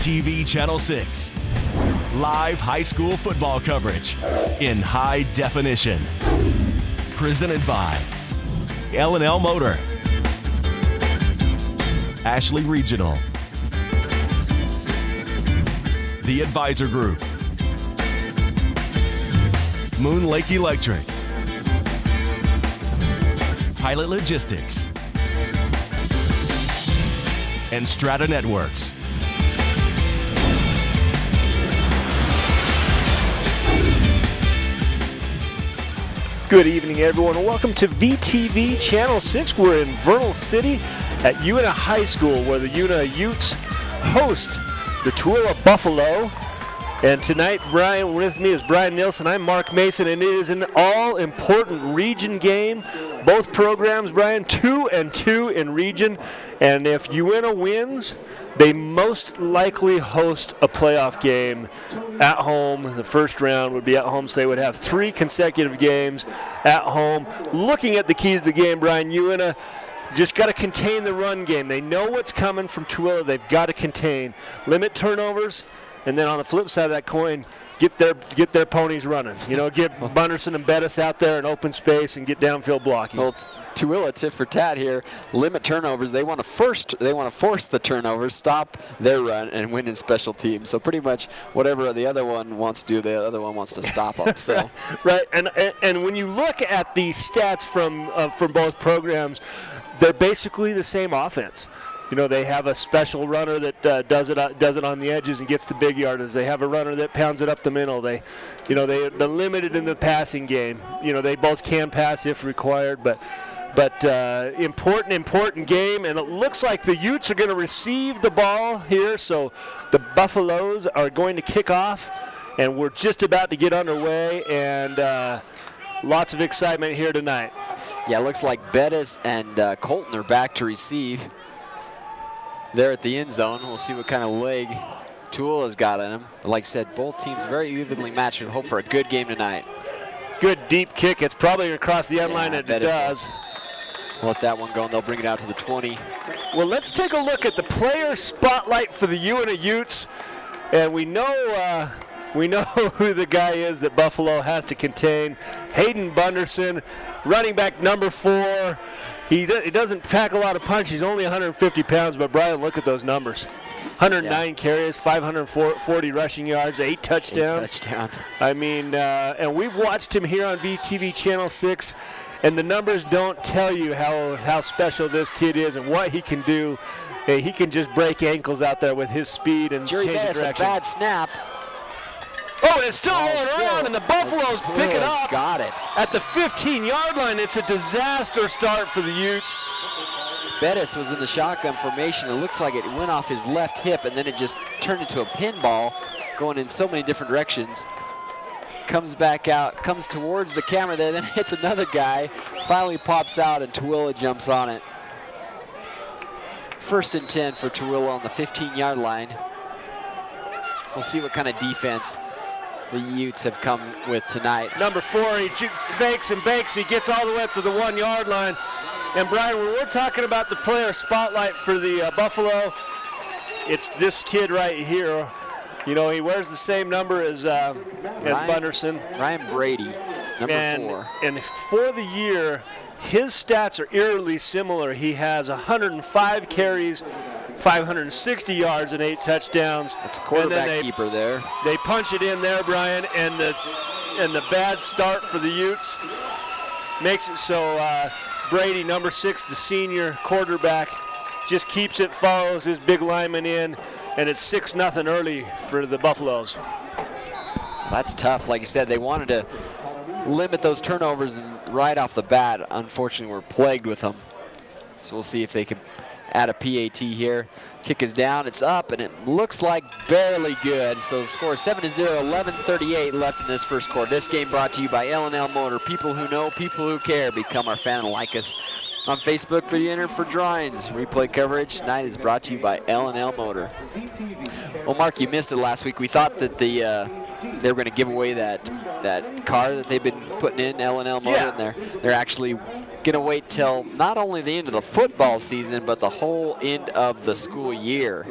VTV Channel 6. Live high school football coverage in high definition. Presented by L&L Motor, Ashley Regional, The Advisor Group, Moon Lake Electric, Pilot Logistics, and Strata Networks. Good evening, everyone, and welcome to VTV Channel 6. We're in Vernal City at Uintah High School, where the Uintah Utes host the Tooele Buffalo. And tonight, with me is Brian Nilsson. I'm Mark Mason, and it is an all-important region game. Both programs, Brian, 2-2 in region. And if Uintah wins, they most likely host a playoff game at home. The first round would be at home, so they would have 3 consecutive games at home. Looking at the keys to the game, Brian, Uintah just got to contain the run game. They know what's coming from Tooele. They've got to contain. Limit turnovers, and then on the flip side of that coin, get their ponies running. You know, get Bunderson and Bettis out there in open space and get downfield blocking. Well, Tooele tit for tat here. Limit turnovers. They want to force the turnovers, stop their run, and win in special teams. So pretty much whatever the other one wants to do, the other one wants to stop them. So right, and when you look at the stats from both programs, they're basically the same offense. You know, they have a special runner that does it on the edges and gets the big yardage. They have a runner that pounds it up the middle. They're limited in the passing game. You know, they both can pass if required, but important game. And it looks like the Utes are going to receive the ball here, so the Buffaloes are going to kick off, and we're just about to get underway, and lots of excitement here tonight. Yeah, it looks like Bettis and Colton are back to receive. There at the end zone. We'll see what kind of leg Tooele's got in him. Like I said, both teams very evenly matched and hope for a good game tonight. Good deep kick. It's probably across the end line, and it does. We'll let that one go, and they'll bring it out to the 20. Well, let's take a look at the player spotlight for the Uintah Utes. And we know who the guy is that Buffalo has to contain. Hayden Bunderson, running back number 4. He doesn't pack a lot of punch. He's only 150 pounds, but Brian, look at those numbers. 109 carries, 540 rushing yards, 8 touchdowns. I mean, and we've watched him here on VTV Channel 6, and the numbers don't tell you how special this kid is and what he can do. He can just break ankles out there with his speed and change direction. A bad snap. Oh, it's still rolling around, and the Buffaloes pick it up. Got it. At the 15-yard line. It's a disaster start for the Utes. Bettis was in the shotgun formation. It looks like it went off his left hip, and then it just turned into a pinball, going in so many different directions. Comes back out, comes towards the camera there, then hits another guy. Finally pops out, and Tooele jumps on it. 1st and 10 for Tooele on the 15-yard line. We'll see what kind of defense the Utes have come with tonight. Number 4, he fakes and bakes. He gets all the way up to the 1-yard line. And Brian, when we're talking about the player spotlight for the Buffalo, it's this kid right here. You know, he wears the same number as Bunderson. Ryan Brady, number 4. And for the year, his stats are eerily similar. He has 105 carries, 560 yards, and 8 touchdowns. That's a quarterback keeper there. They punch it in there, Brian, and the bad start for the Utes makes it so Brady, number 6, the senior quarterback, just keeps it, follows his big lineman in, and it's 6-0 early for the Buffaloes. That's tough. Like you said, they wanted to limit those turnovers, and right off the bat, unfortunately, we're plagued with them. So we'll see if they can add a PAT here. Kick is down, it's up, and it looks like barely good. So the score is 7-0, 11:38 left in this first quarter. This game brought to you by L&L Motor. People who know, people who care. Become our fan and like us on Facebook. Be entered for drawings. Replay coverage tonight is brought to you by L&L Motor. Well, Mark, you missed it last week. We thought that they were going to give away that car that they've been putting in, L&L Motor, and they're actually going to wait till not only the end of the football season, but the whole end of the school year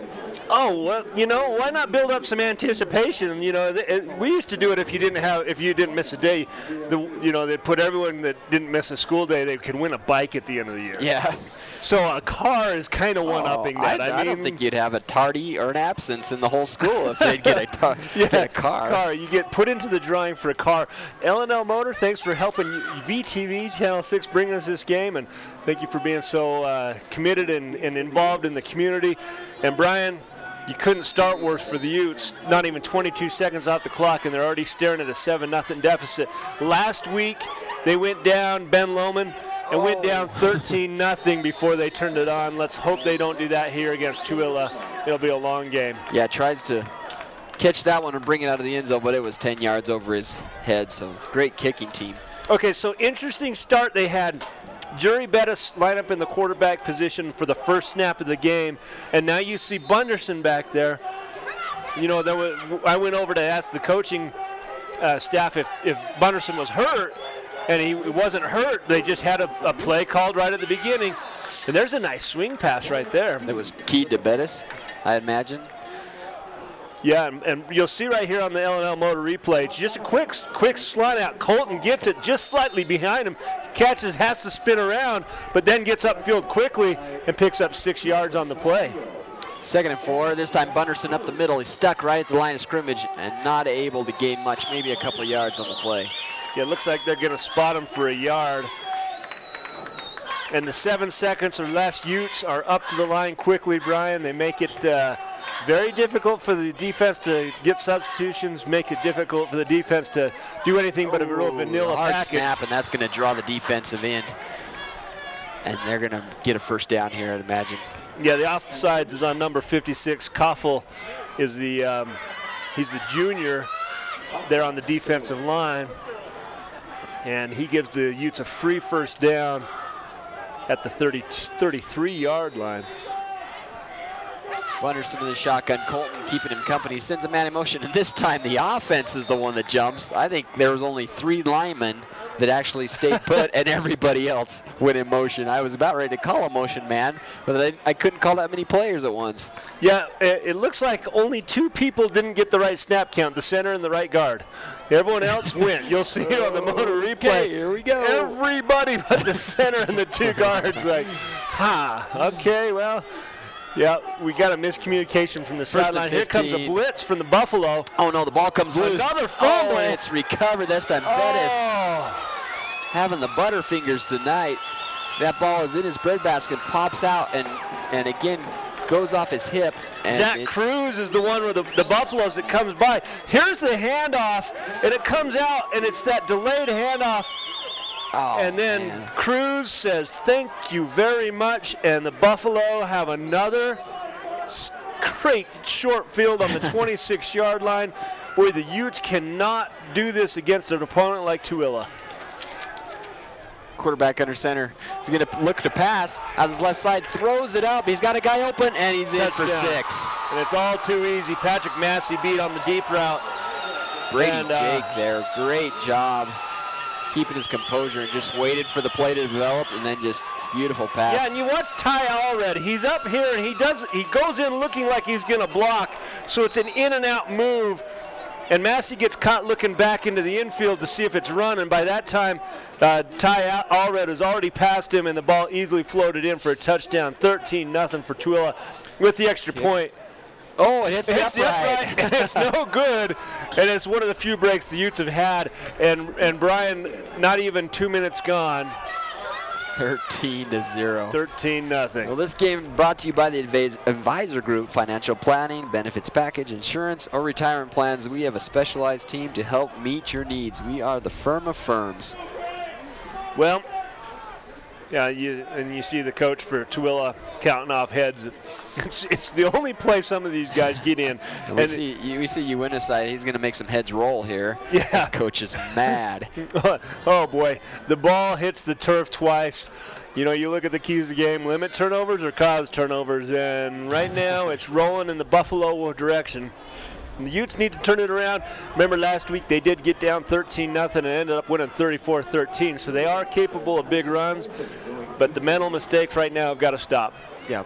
Oh, well, you know, why not build up some anticipation? You know, we used to do it if you didn't miss a day. They'd put everyone that didn't miss a school day, they could win a bike at the end of the year. Yeah. So a car is kind of one-upping that. I don't think you'd have a tardy or an absence in the whole school if they'd get a car. You get put into the drawing for a car. L&L Motor, thanks for helping VTV Channel 6 bring us this game, and thank you for being so committed and involved in the community. And Brian, you couldn't start worse for the Utes. Not even 22 seconds off the clock, and they're already staring at a 7-0 deficit. Last week, they went down, Ben Lohman, and went down 13-0 before they turned it on. Let's hope they don't do that here against Tooele. It'll be a long game. Yeah, tries to catch that one and bring it out of the end zone, but it was 10 yards over his head, so great kicking team. Okay, so interesting start. They had Jury Bettis line up in the quarterback position for the first snap of the game, and now you see Bunderson back there. You know, I went over to ask the coaching staff if Bunderson was hurt, and he wasn't hurt. They just had a play called right at the beginning. And there's a nice swing pass right there. It was keyed to Bettis, I imagine. Yeah, and you'll see right here on the L&L Motor replay, it's just a quick slide out. Colton gets it just slightly behind him, catches, has to spin around, but then gets upfield quickly and picks up 6 yards on the play. 2nd and 4. This time Bunderson up the middle. He's stuck right at the line of scrimmage and not able to gain much, maybe a couple of yards on the play. Yeah, it looks like they're going to spot him for a yard. And the 7 seconds or less Utes are up to the line quickly, Brian. They make it very difficult for the defense to get substitutions, make it difficult for the defense to do anything but a real vanilla hard package. Snap, and that's going to draw the defensive end. And they're going to get a first down here, I'd imagine. Yeah, the offsides is on number 56. Koffel is he's the junior there on the defensive line. And he gives the Utes a free first down at the 33-yard line. Bunderson in the shotgun. Colton keeping him company. Sends a man in motion, and this time the offense is the one that jumps. I think there was only 3 linemen that actually stayed put, and everybody else went in motion. I was about ready to call a motion man, but I couldn't call that many players at once. Yeah, it looks like only 2 people didn't get the right snap count, the center and the right guard. Everyone else went. You'll see it on the motor replay. Okay, here we go. Everybody but the center and the 2 guards. Like, okay, well, yeah, we got a miscommunication from the sideline. Here comes a blitz from the Buffalo. Oh, no, the ball comes loose. Another fumble. Oh, and it's recovered. This time Bettis having the butterfingers tonight. That ball is in his breadbasket, pops out, and again goes off his hip. And Zach Cruz is the one with the Buffaloes that comes by. Here's the handoff, and it comes out, and it's that delayed handoff. Oh, and then man. Cruz says, "Thank you very much," and the Buffalo have another great short field on the 26-yard line. Boy, the Utes cannot do this against an opponent like Tooele. Quarterback under center. He's going to look to pass out his left side, throws it up. He's got a guy open, and he's in for 6. And it's all too easy. Patrick Massey beat on the deep route. Brady Jake there, great job keeping his composure and just waited for the play to develop, and then just beautiful pass. Yeah, and you watch Ty Allred. He's up here, and he goes in looking like he's going to block, so it's an in and out move. And Massey gets caught looking back into the infield to see if it's run, and by that time, Ty Allred has already passed him, and the ball easily floated in for a touchdown. 13-0 for Tooele with the extra point. Oh, it hits the upright. And it's no good, and it's one of the few breaks the Utes have had. And Brian, not even 2 minutes gone. 13-0. 13-0. Well, this game brought to you by the Advisor Group, financial planning, benefits package, insurance, or retirement plans. We have a specialized team to help meet your needs. We are the firm of firms. Well, yeah, you see the coach for Tooele counting off heads. It's the only place some of these guys get in. And we see Uintah side. He's going to make some heads roll here. Yeah. This coach is mad. Oh, boy. The ball hits the turf twice. You know, you look at the keys of the game, limit turnovers or cause turnovers, and right now it's rolling in the Buffalo direction. And the Utes need to turn it around. Remember last week they did get down 13-0 and ended up winning 34-13, so they are capable of big runs, but the mental mistakes right now have got to stop. Yeah.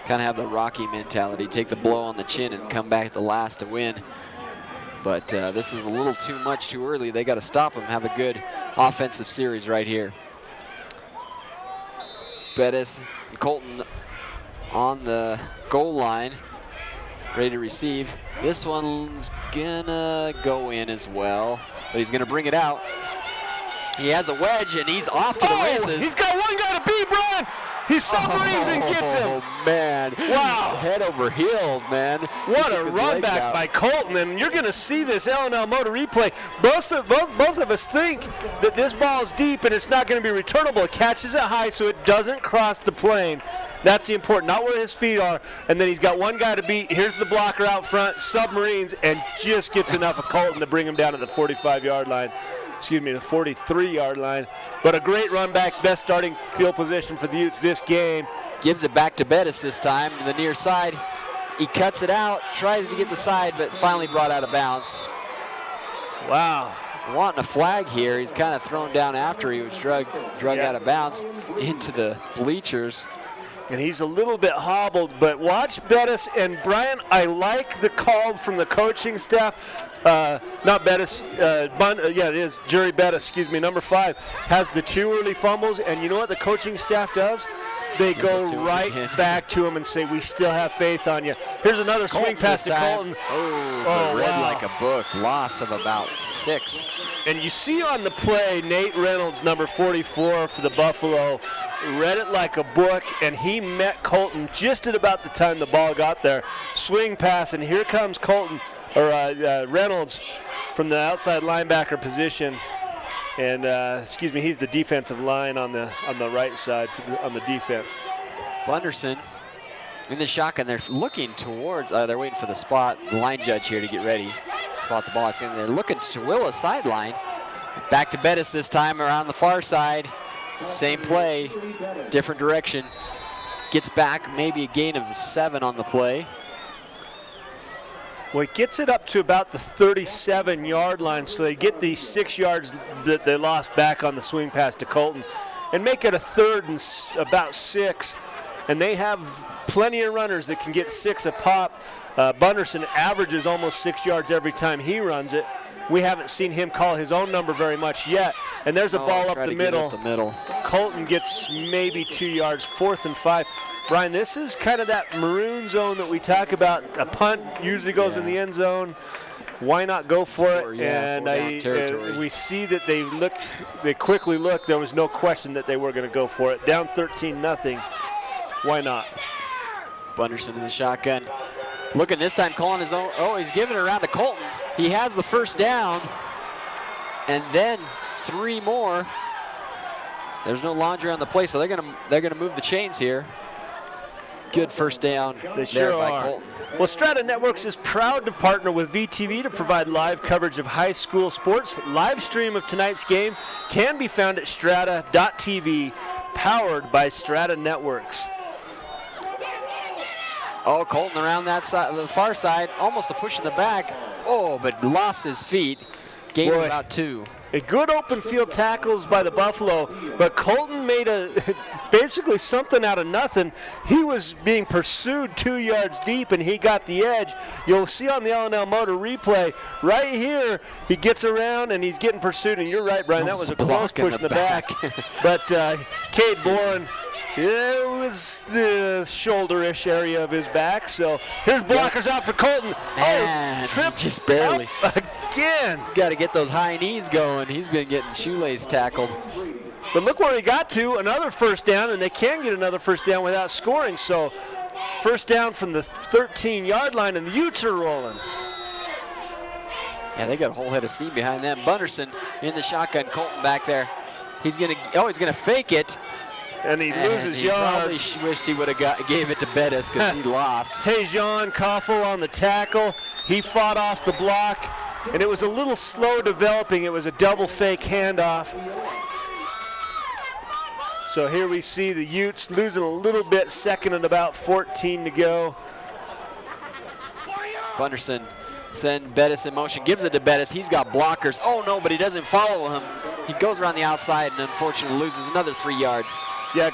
kind of have the Rocky mentality, take the blow on the chin and come back at the last to win. But this is a little too much too early. They got to stop him, have a good offensive series right here. Bettis and Colton on the goal line, ready to receive. This one's gonna go in as well, but he's gonna bring it out. He has a wedge and he's off to the races. He's got one guy to beat, Brian. He submarines and gets him. Oh, man. Wow. Head over heels, man. What a run back by Colton. And you're going to see this L&L Motor replay. Both of us think that this ball is deep and it's not going to be returnable. It catches it high so it doesn't cross the plane. That's the important, not where his feet are. And then he's got one guy to beat. Here's the blocker out front, submarines, and just gets enough of Colton to bring him down to the 45-yard line. Excuse me, the 43-yard line. But a great run back, best starting field position for the Utes this game. Gives it back to Bettis this time, to the near side. He cuts it out, tries to get the side, but finally brought out of bounds. Wow. Wanting a flag here. He's kind of thrown down after he was drug out of bounds into the bleachers. And he's a little bit hobbled, but watch Bettis. And Brian, I like the call from the coaching staff. Not Bettis, yeah, it is Jerry Bettis, excuse me, number 5, has the 2 early fumbles. And you know what the coaching staff does? They go right back to him and say, we still have faith on you. Here's another swing pass to Colton. Oh, read like a book. Loss of about 6. And you see on the play, Nate Reynolds, number 44 for the Buffalo, read it like a book, and he met Colton just at about the time the ball got there. Swing pass, and here comes Colton, or Reynolds from the outside linebacker position. And excuse me, he's the defensive line on the right side on the defense. Bunderson in the shotgun. They're looking towards. They're waiting for the spot. The line judge here to get ready. Spot the ball. So they're looking to Tooele sideline. Back to Bettis this time around the far side. Same play, different direction. Gets back, maybe a gain of 7 on the play. Well, he gets it up to about the 37-yard line, so they get these 6 yards that they lost back on the swing pass to Colton and make it a 3rd and about 6. And they have plenty of runners that can get 6 a pop. Bunderson averages almost 6 yards every time he runs it. We haven't seen him call his own number very much yet. And there's a ball up the middle. Colton gets maybe 2 yards, 4th and 5. Brian, this is kind of that maroon zone that we talk about. A punt usually goes in the end zone. Why not go for it? And we see that they quickly look. There was no question that they were going to go for it. Down 13-0. Why not? Bunderson in the shotgun. Looking this time, calling his own. Oh, he's giving it around to Colton. He has the first down. And then 3 more. There's no laundry on the play, so they're gonna move the chains here. Good first down there by Colton. Well, Strata Networks is proud to partner with VTV to provide live coverage of high school sports. Live stream of tonight's game can be found at strata.tv, powered by Strata Networks. Oh, Colton around that side, the far side, almost a push in the back. Oh, but lost his feet. Gained about 2. A good open field tackles by the Buffalo, but Colton made basically something out of nothing. He was being pursued 2 yards deep, and he got the edge. You'll see on the L&L Motor replay, right here, he gets around, and he's getting pursued. And you're right, Brian, that was a close push in the back. But Cade Bourne, it was the shoulder-ish area of his back. So here's blockers out for Colton. Man, tripped just barely. Again. Got to get those high knees going. He's been getting shoelace tackled. But look where he got to, another first down, and they can get another first down without scoring. So first down from the 13-yard line, and the Utes are rolling. Yeah, they got a whole head of steam behind them. Bunderson in the shotgun, Colton back there. He's gonna fake it. And he loses yards. He probably wished he would have gave it to Bettis because he lost. Tejon Koffel on the tackle. He fought off the block, and it was a little slow developing. It was a double fake handoff. So here we see the Utes losing a little bit, 2nd and about 14 to go. Bunderson send Bettis in motion, gives it to Bettis. He's got blockers. Oh no, but he doesn't follow him. He goes around the outside and unfortunately loses another 3 yards. Yeah,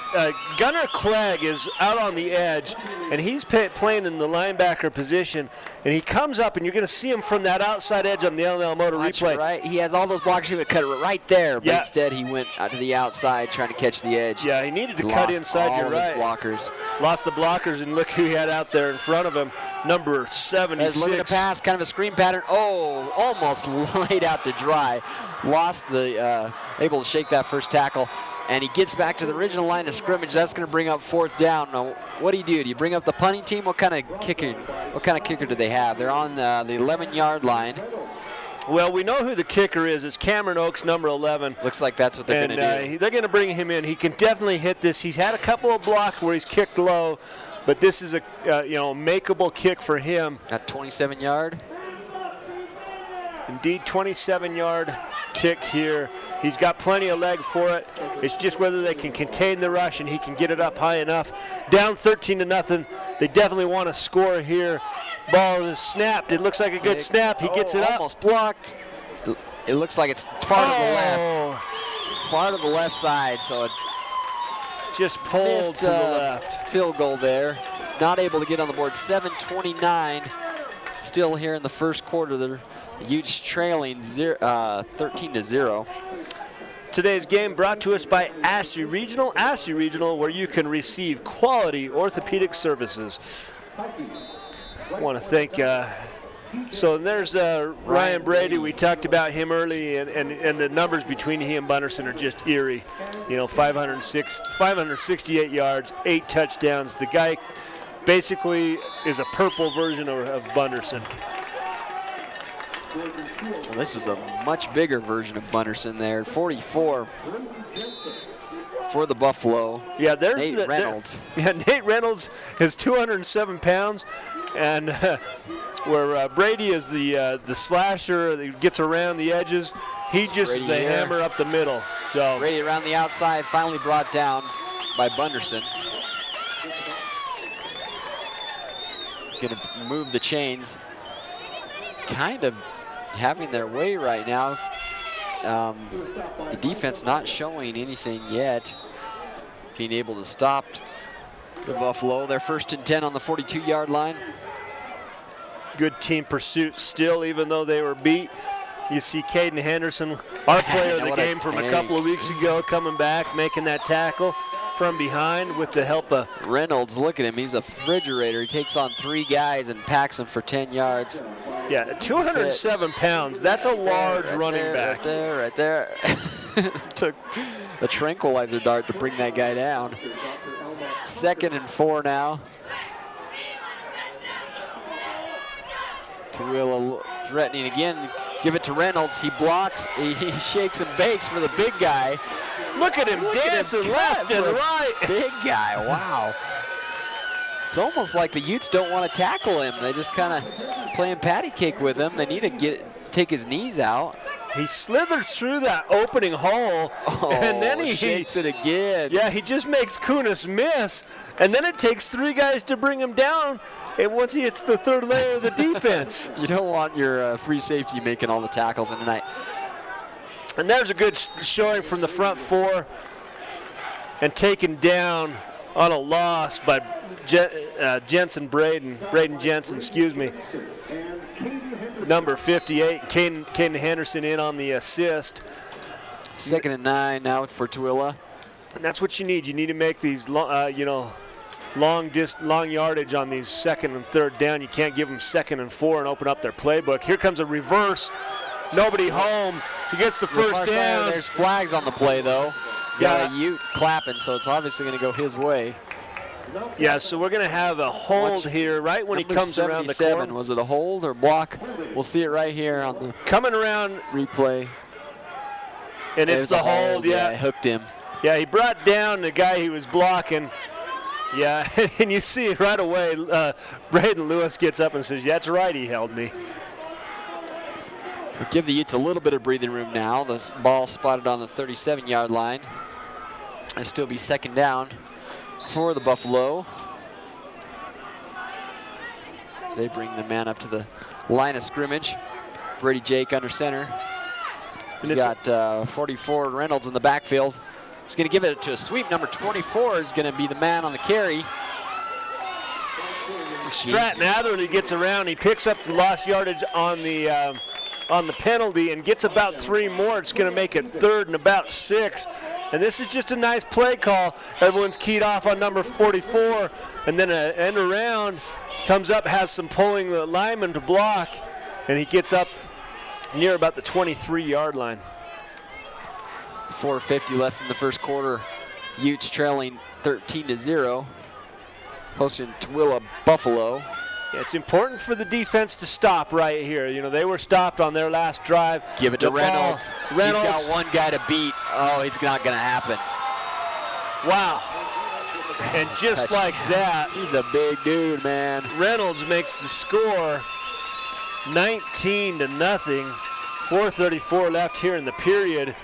Gunnar Clegg is out on the edge, and he's playing in the linebacker position, and he comes up, and you're going to see him from that outside edge on the LNL Motor replay. Right, he has all those blocks. He would cut it right there, but instead he went out to the outside trying to catch the edge. Yeah, he needed to cut inside. You're right. Blockers. Lost the blockers, and look who he had out there in front of him, number 76. Looking to pass, kind of a screen pattern. Oh, almost laid out to dry. Lost the, able to shake that first tackle. And he gets back to the original line of scrimmage. That's going to bring up 4th down. Now, what do? Do you bring up the punting team? What kind of kicker do they have? They're on the 11-yard line. Well, we know who the kicker is. It's Cameron Oakes, number 11. Looks like that's what they're going to do. They're going to bring him in. He can definitely hit this. He's had a couple of blocks where he's kicked low, but this is a makeable kick for him. At 27-yard. Indeed, 27-yard kick here. He's got plenty of leg for it. It's just whether they can contain the rush and he can get it up high enough. Down 13-0. They definitely want to score here. Ball is snapped. It looks like a good snap. He gets it up. Almost blocked. It looks like it's far to the left. Far to the left side, so it just pulled to the left. Field goal there. Not able to get on the board. 7:29 still here in the first quarter. The Utes trailing 13-0. Today's game brought to us by Ashley Regional. Ashley Regional, where you can receive quality orthopedic services. I want to thank, so there's Ryan Brady. We talked about him early, and the numbers between he and Bunderson are just eerie. 568 yards, 8 touchdowns. The guy basically is a purple version of Bunderson. Well, this was a much bigger version of Bunderson there. 44 for the Buffalo. Yeah, there's Nate Reynolds. Nate Reynolds is 207 pounds, and where Brady is the slasher that gets around the edges, he just is the hammer up the middle. So Brady around the outside, finally brought down by Bunderson. Going to move the chains. Kind of having their way right now. The defense not showing anything yet. Being able to stop the Buffalo. They're 1st and 10 on the 42-yard line. Good team pursuit still, even though they were beat. You see Caden Henderson, our player of the game from a couple of weeks ago, coming back, making that tackle from behind with the help of Reynolds. Look at him, he's a refrigerator. He takes on 3 guys and packs them for 10 yards. Yeah, 207 pounds. That's a large running back. Right there. Took a tranquilizer dart to bring that guy down. 2nd and 4 now. Tooele threatening again. Give it to Reynolds. He blocks. He shakes and bakes for the big guy. Look at him dancing left and right. Big guy, wow. It's almost like the Utes don't want to tackle him. They just kind of playing patty cake with him. They need to take his knees out. He slithers through that opening hole, and then he shakes it again. Yeah, he just makes Kunis miss, and then it takes 3 guys to bring him down, and once he hits the 3rd layer of the defense. You don't want your free safety making all the tackles in tonight. And there's a good showing from the front 4, and taken down on a loss by Braden Jensen, excuse me. Number 58, Caden Henderson in on the assist. 2nd and 9 now for Tooele. And that's what you need. You need to make these, long yardage on these 2nd and 3rd down. You can't give them 2nd and 4 and open up their playbook. Here comes a reverse. Nobody home. He gets the first down. There's flags on the play, though. Got a Ute clapping, so it's obviously going to go his way. Yeah, so we're going to have a hold here right when he comes around the corner. Was it a hold or block? We'll see it right here on the coming around replay. And it's the hold, yeah. It hooked him. Yeah, he brought down the guy he was blocking. Yeah, and you see it right away. Braden Lewis gets up and says, that's right, he held me. We'll give the Utes a little bit of breathing room now. The ball spotted on the 37-yard line. It'll still be 2nd down for the Buffalo. As they bring the man up to the line of scrimmage. Brady Jake under center. He's got 44 Reynolds in the backfield. He's going to give it to a sweep. Number 24 is going to be the man on the carry. Stratton Atherley gets around. He picks up the lost yardage on the penalty and gets about 3 more. It's going to make it 3rd and about 6. And this is just a nice play call. Everyone's keyed off on number 44. And then an end around comes up, has some pulling the lineman to block, and he gets up near about the 23-yard line. 4:50 left in the first quarter. Utes trailing 13-0. Hosting Tooele Buffalo. Yeah, it's important for the defense to stop right here. You know, they were stopped on their last drive. Give it to Reynolds. He's got one guy to beat. Oh, it's not going to happen. Wow. And just like that, he's a big dude, man. Reynolds makes the score 19-0. 4:34 left here in the period.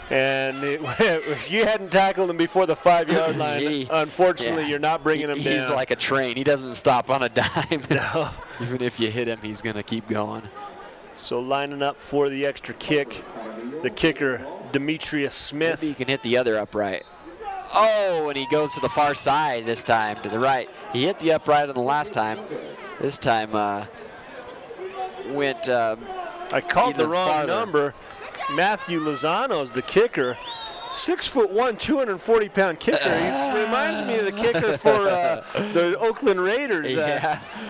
And if you hadn't tackled him before the 5-yard line, unfortunately, you're not bringing him down. He's like a train. He doesn't stop on a dime. No. Even if you hit him, he's going to keep going. So lining up for the extra kick, the kicker, Demetrius Smith. Maybe he can hit the other upright. Oh, and he goes to the far side this time, to the right. He hit the upright on the last time. This time went I called the wrong number. Matthew Lozano's the kicker. 6'1", 240-pound kicker. He reminds me of the kicker for the Oakland Raiders.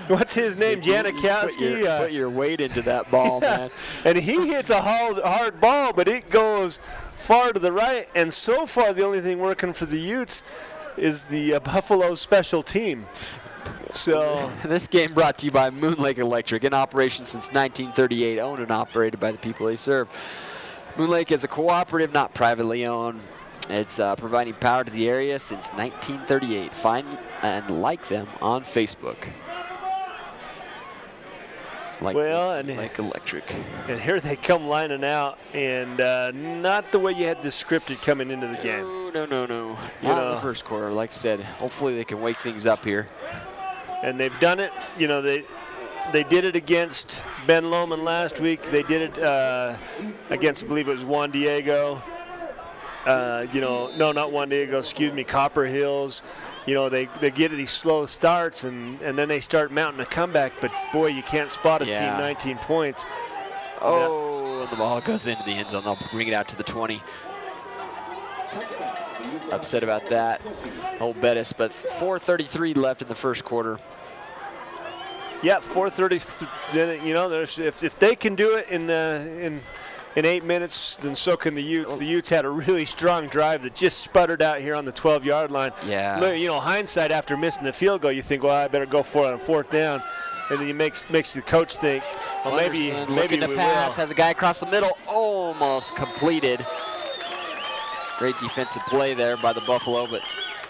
What's his name? Janikowski. Put your weight into that ball, man. And he hits a hard ball, but it goes far to the right. And so far, the only thing working for the Utes is the Buffalo special team. So this game brought to you by Moon Lake Electric, in operation since 1938, owned and operated by the people they serve. Moon Lake is a cooperative, not privately owned. It's providing power to the area since 1938. Find and like them on Facebook. Like Electric. And here they come lining out, and not the way you had this scripted coming into the game. No. Not in the first quarter. Like I said, hopefully they can wake things up here. And they've done it. You know, they did it against Ben Lomond last week. They did it against, I believe it was Juan Diego. No, not Juan Diego, excuse me, Copper Hills. You know, they get these slow starts, and then they start mounting a comeback. But, boy, you can't spot a team 19 points. Oh, and the ball goes into the end zone. They'll bring it out to the 20. Upset about that. Old Bettis, but 4:33 left in the first quarter. Yeah, 4:30. You know, if they can do it in 8 minutes, then so can the Utes. The Utes had a really strong drive that just sputtered out here on the 12-yard line. Yeah. You know, hindsight after missing the field goal, you think, well, I better go for it on 4th down, and then it makes the coach think, well, maybe looking to pass, has a guy across the middle, almost completed. Great defensive play there by the Buffalo, but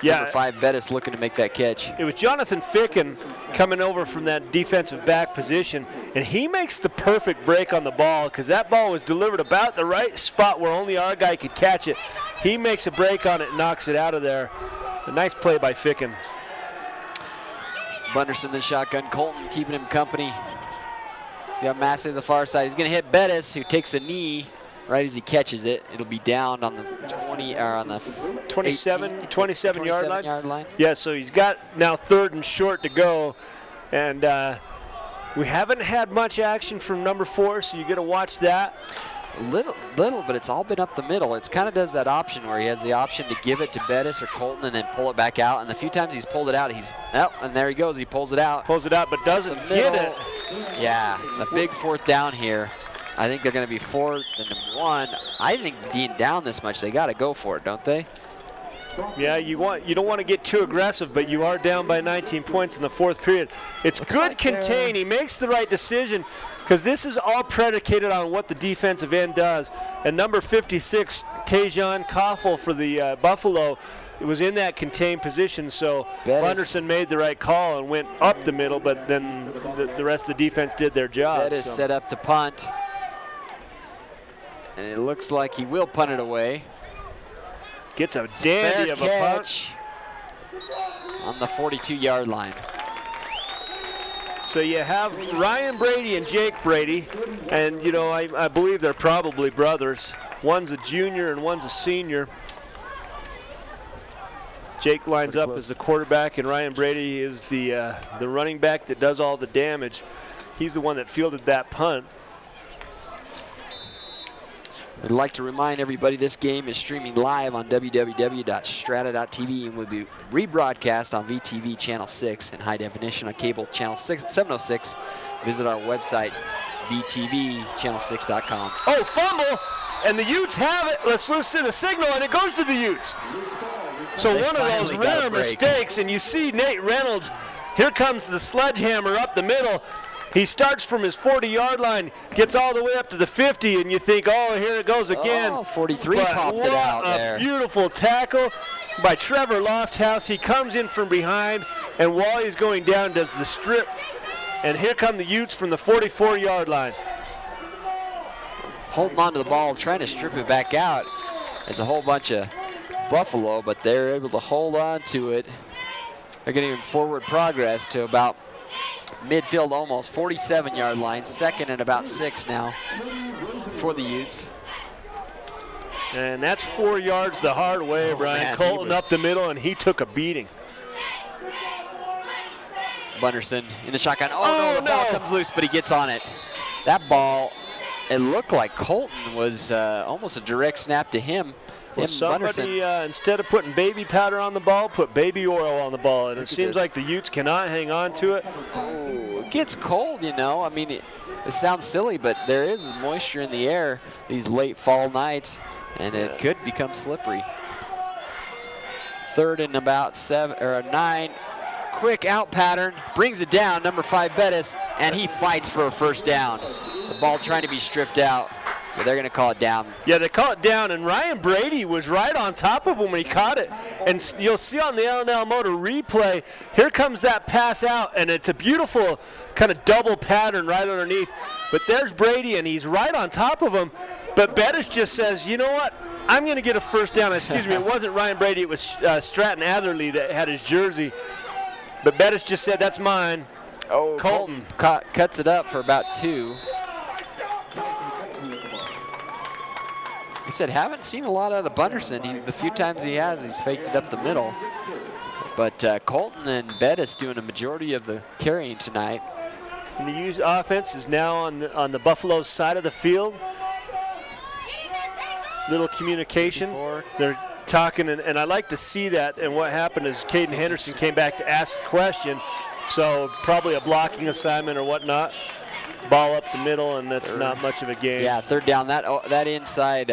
number 5 Bettis looking to make that catch. It was Jonathan Ficken coming over from that defensive back position, and he makes the perfect break on the ball because that ball was delivered about the right spot where only our guy could catch it. He makes a break on it and knocks it out of there. A nice play by Ficken. Bunderson, the shotgun. Colton keeping him company. You got Massey to the far side. He's going to hit Bettis, who takes a knee right as he catches it. It'll be down on the 20 or on the 27-yard line. Yeah, so he's got now 3rd and short to go, and we haven't had much action from number 4, so you got to watch that. Little, but it's all been up the middle. It's kind of does that option where he has the option to give it to Bettis or Colton and then pull it back out. And the few times he's pulled it out, and there he goes. He pulls it out. Pulls it out, but doesn't get it. Yeah, the big 4th down here. I think they're going to be 4th and 1. I think being down this much, they got to go for it, don't they? Yeah, you don't want to get too aggressive, but you are down by 19 points in the 4th period. It's good contain. He makes the right decision because this is all predicated on what the defensive end does. And number 56, Tajon Koffel for the Buffalo, was in that contained position, so Bunderson made the right call and went up the middle, but then the rest of the defense did their job. Bettis set up to punt. And it looks like he will punt it away. Gets a dandy of a punt on the 42-yard line. So you have Ryan Brady and Jake Brady, and you know I believe they're probably brothers. One's a junior and one's a senior. Jake lines up as the quarterback, and Ryan Brady is the running back that does all the damage. He's the one that fielded that punt. I'd like to remind everybody this game is streaming live on www.strata.tv and will be rebroadcast on VTV Channel 6 in high definition on cable Channel 706. Visit our website, vtvchannel6.com. Oh, fumble, and the Utes have it. Let's see the signal, and it goes to the Utes. So one of those rare mistakes, and you see Nate Reynolds. Here comes the sledgehammer up the middle. He starts from his 40-yard line, gets all the way up to the 50, and you think, oh, here it goes again. Oh, 43 but popped it out there. What a beautiful tackle by Trevor Lofthouse. He comes in from behind, and while he's going down, does the strip. And here come the Utes from the 44-yard line. Holding on to the ball, trying to strip it back out. There's a whole bunch of Buffalo, but they're able to hold on to it. They're getting forward progress to about midfield, almost 47-yard line, second and about 6 now for the Utes. And that's 4 yards the hard way, Brian. Man, Colton up the middle, and he took a beating. Bunderson in the shotgun. Oh, no, the ball comes loose, but he gets on it. That ball, it looked like Colton was almost a direct snap to him. Well, somebody, instead of putting baby powder on the ball, put baby oil on the ball, and it seems like the Utes cannot hang on to it. Oh, it gets cold, you know. I mean, it sounds silly, but there is moisture in the air these late fall nights, and it could become slippery. Third and about 9. Quick out pattern, brings it down, number 5 Bettis, and he fights for a first down. The ball trying to be stripped out. But they're going to call it down. Yeah, they call it down, and Ryan Brady was right on top of him when he caught it. And you'll see on the L&L Motor replay, here comes that pass out, and it's a beautiful kind of double pattern right underneath. But there's Brady, and he's right on top of him. But Bettis just says, you know what? I'm going to get a first down. Excuse me, it wasn't Ryan Brady. It was Stratton Adderley that had his jersey. But Bettis just said, that's mine. Oh, Colton cuts it up for about 2. He said, haven't seen a lot out of Bunderson. The few times he has, he's faked it up the middle. But Colton and Bettis doing a majority of the carrying tonight. And the Utes offense is now on the Buffalo side of the field. Little communication. They're talking, and I like to see that. And what happened is Caden Henderson came back to ask a question. So probably a blocking assignment or whatnot. Ball up the middle, and that's not much of a gain. Yeah, third down. That inside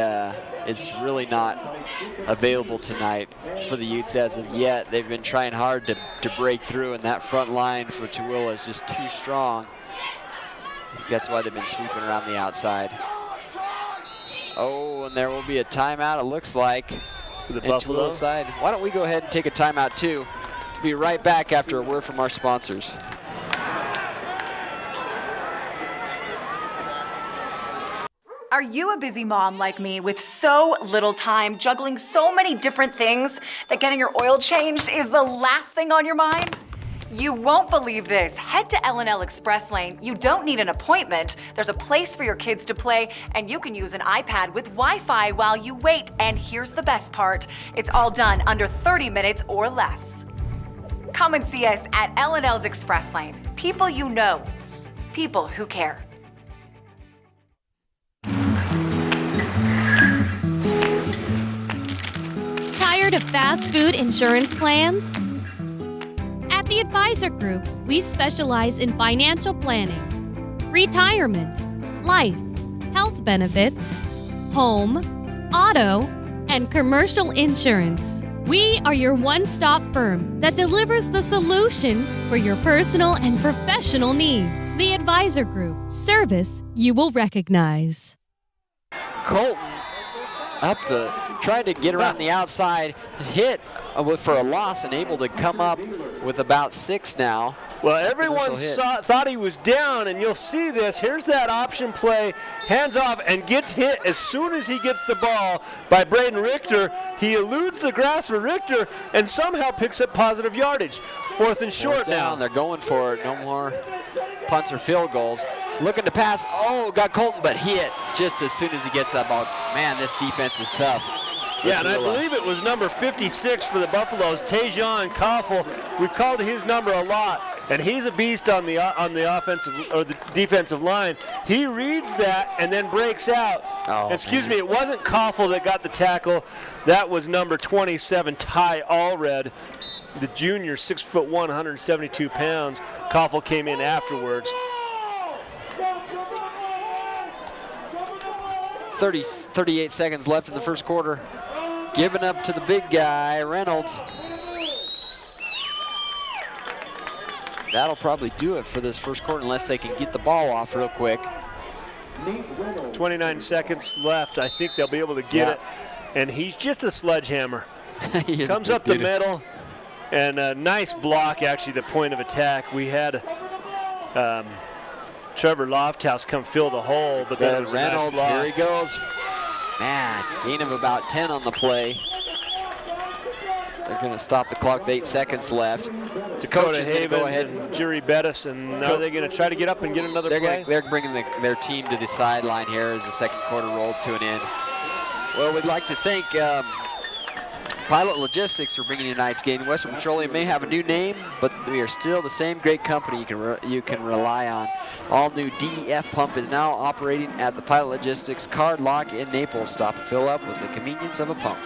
is really not available tonight for the Utes as of yet. They've been trying hard to break through, and that front line for Tooele is just too strong. I think that's why they've been sweeping around the outside. Oh, and there will be a timeout, it looks like, for the Buffalo side. Why don't we go ahead and take a timeout, too? We'll be right back after a word from our sponsors. Are you a busy mom like me with so little time, juggling so many different things that getting your oil changed is the last thing on your mind? You won't believe this. Head to L&L Express Lane. You don't need an appointment. There's a place for your kids to play, and you can use an iPad with Wi-Fi while you wait. And here's the best part. It's all done under 30 minutes or less. Come and see us at L&L's Express Lane. People you know. People who care. Tired of fast food insurance plans? At the Advisor Group, we specialize in financial planning, retirement, life, health benefits, home, auto, and commercial insurance. We are your one-stop firm that delivers the solution for your personal and professional needs. The Advisor Group, service you will recognize. Colton trying to get around the outside, hit for a loss and able to come up with about 6 now. Well, everyone thought he was down, and you'll see this. Here's that option play, hands off, and gets hit as soon as he gets the ball by Braden Richter. He eludes the grasp of Richter and somehow picks up positive yardage. 4th and short now. They're going for it. No more punts or field goals. Looking to pass. Oh, got Colton, but hit just as soon as he gets that ball. Man, this defense is tough. Yeah, and I believe it was number 56 for the Buffaloes, Tajon Koffel. We've called his number a lot, and he's a beast on the offensive or the defensive line. He reads that and then breaks out. Oh, Excuse man. me, it wasn't Koffel that got the tackle. That was number 27, Ty Allred, the junior, 6'1", 172 pounds. Koffel came in afterwards. 38 seconds left in the first quarter. Giving up to the big guy, Reynolds. That'll probably do it for this first quarter unless they can get the ball off real quick. 29 seconds left. I think they'll be able to get it. And he's just a sledgehammer. He Comes up the middle, and a nice block, actually, the point of attack. We had Trevor Lofthouse come fill the hole, but then it was Reynolds, a nice block. here he goes. Man, gain of about 10 on the play. They're going to stop the clock with 8 seconds left. Dakota Havens and Jerry Bettis, and now they're going to try to get up and get another play. They're bringing their team to the sideline here as the second quarter rolls to an end. Well, we'd like to thank Pilot Logistics for bringing you tonight's game. Western Petroleum may have a new name, but we are still the same great company you can rely on. All new DEF pump is now operating at the Pilot Logistics Card Lock in Naples. Stop and fill up with the convenience of a pump.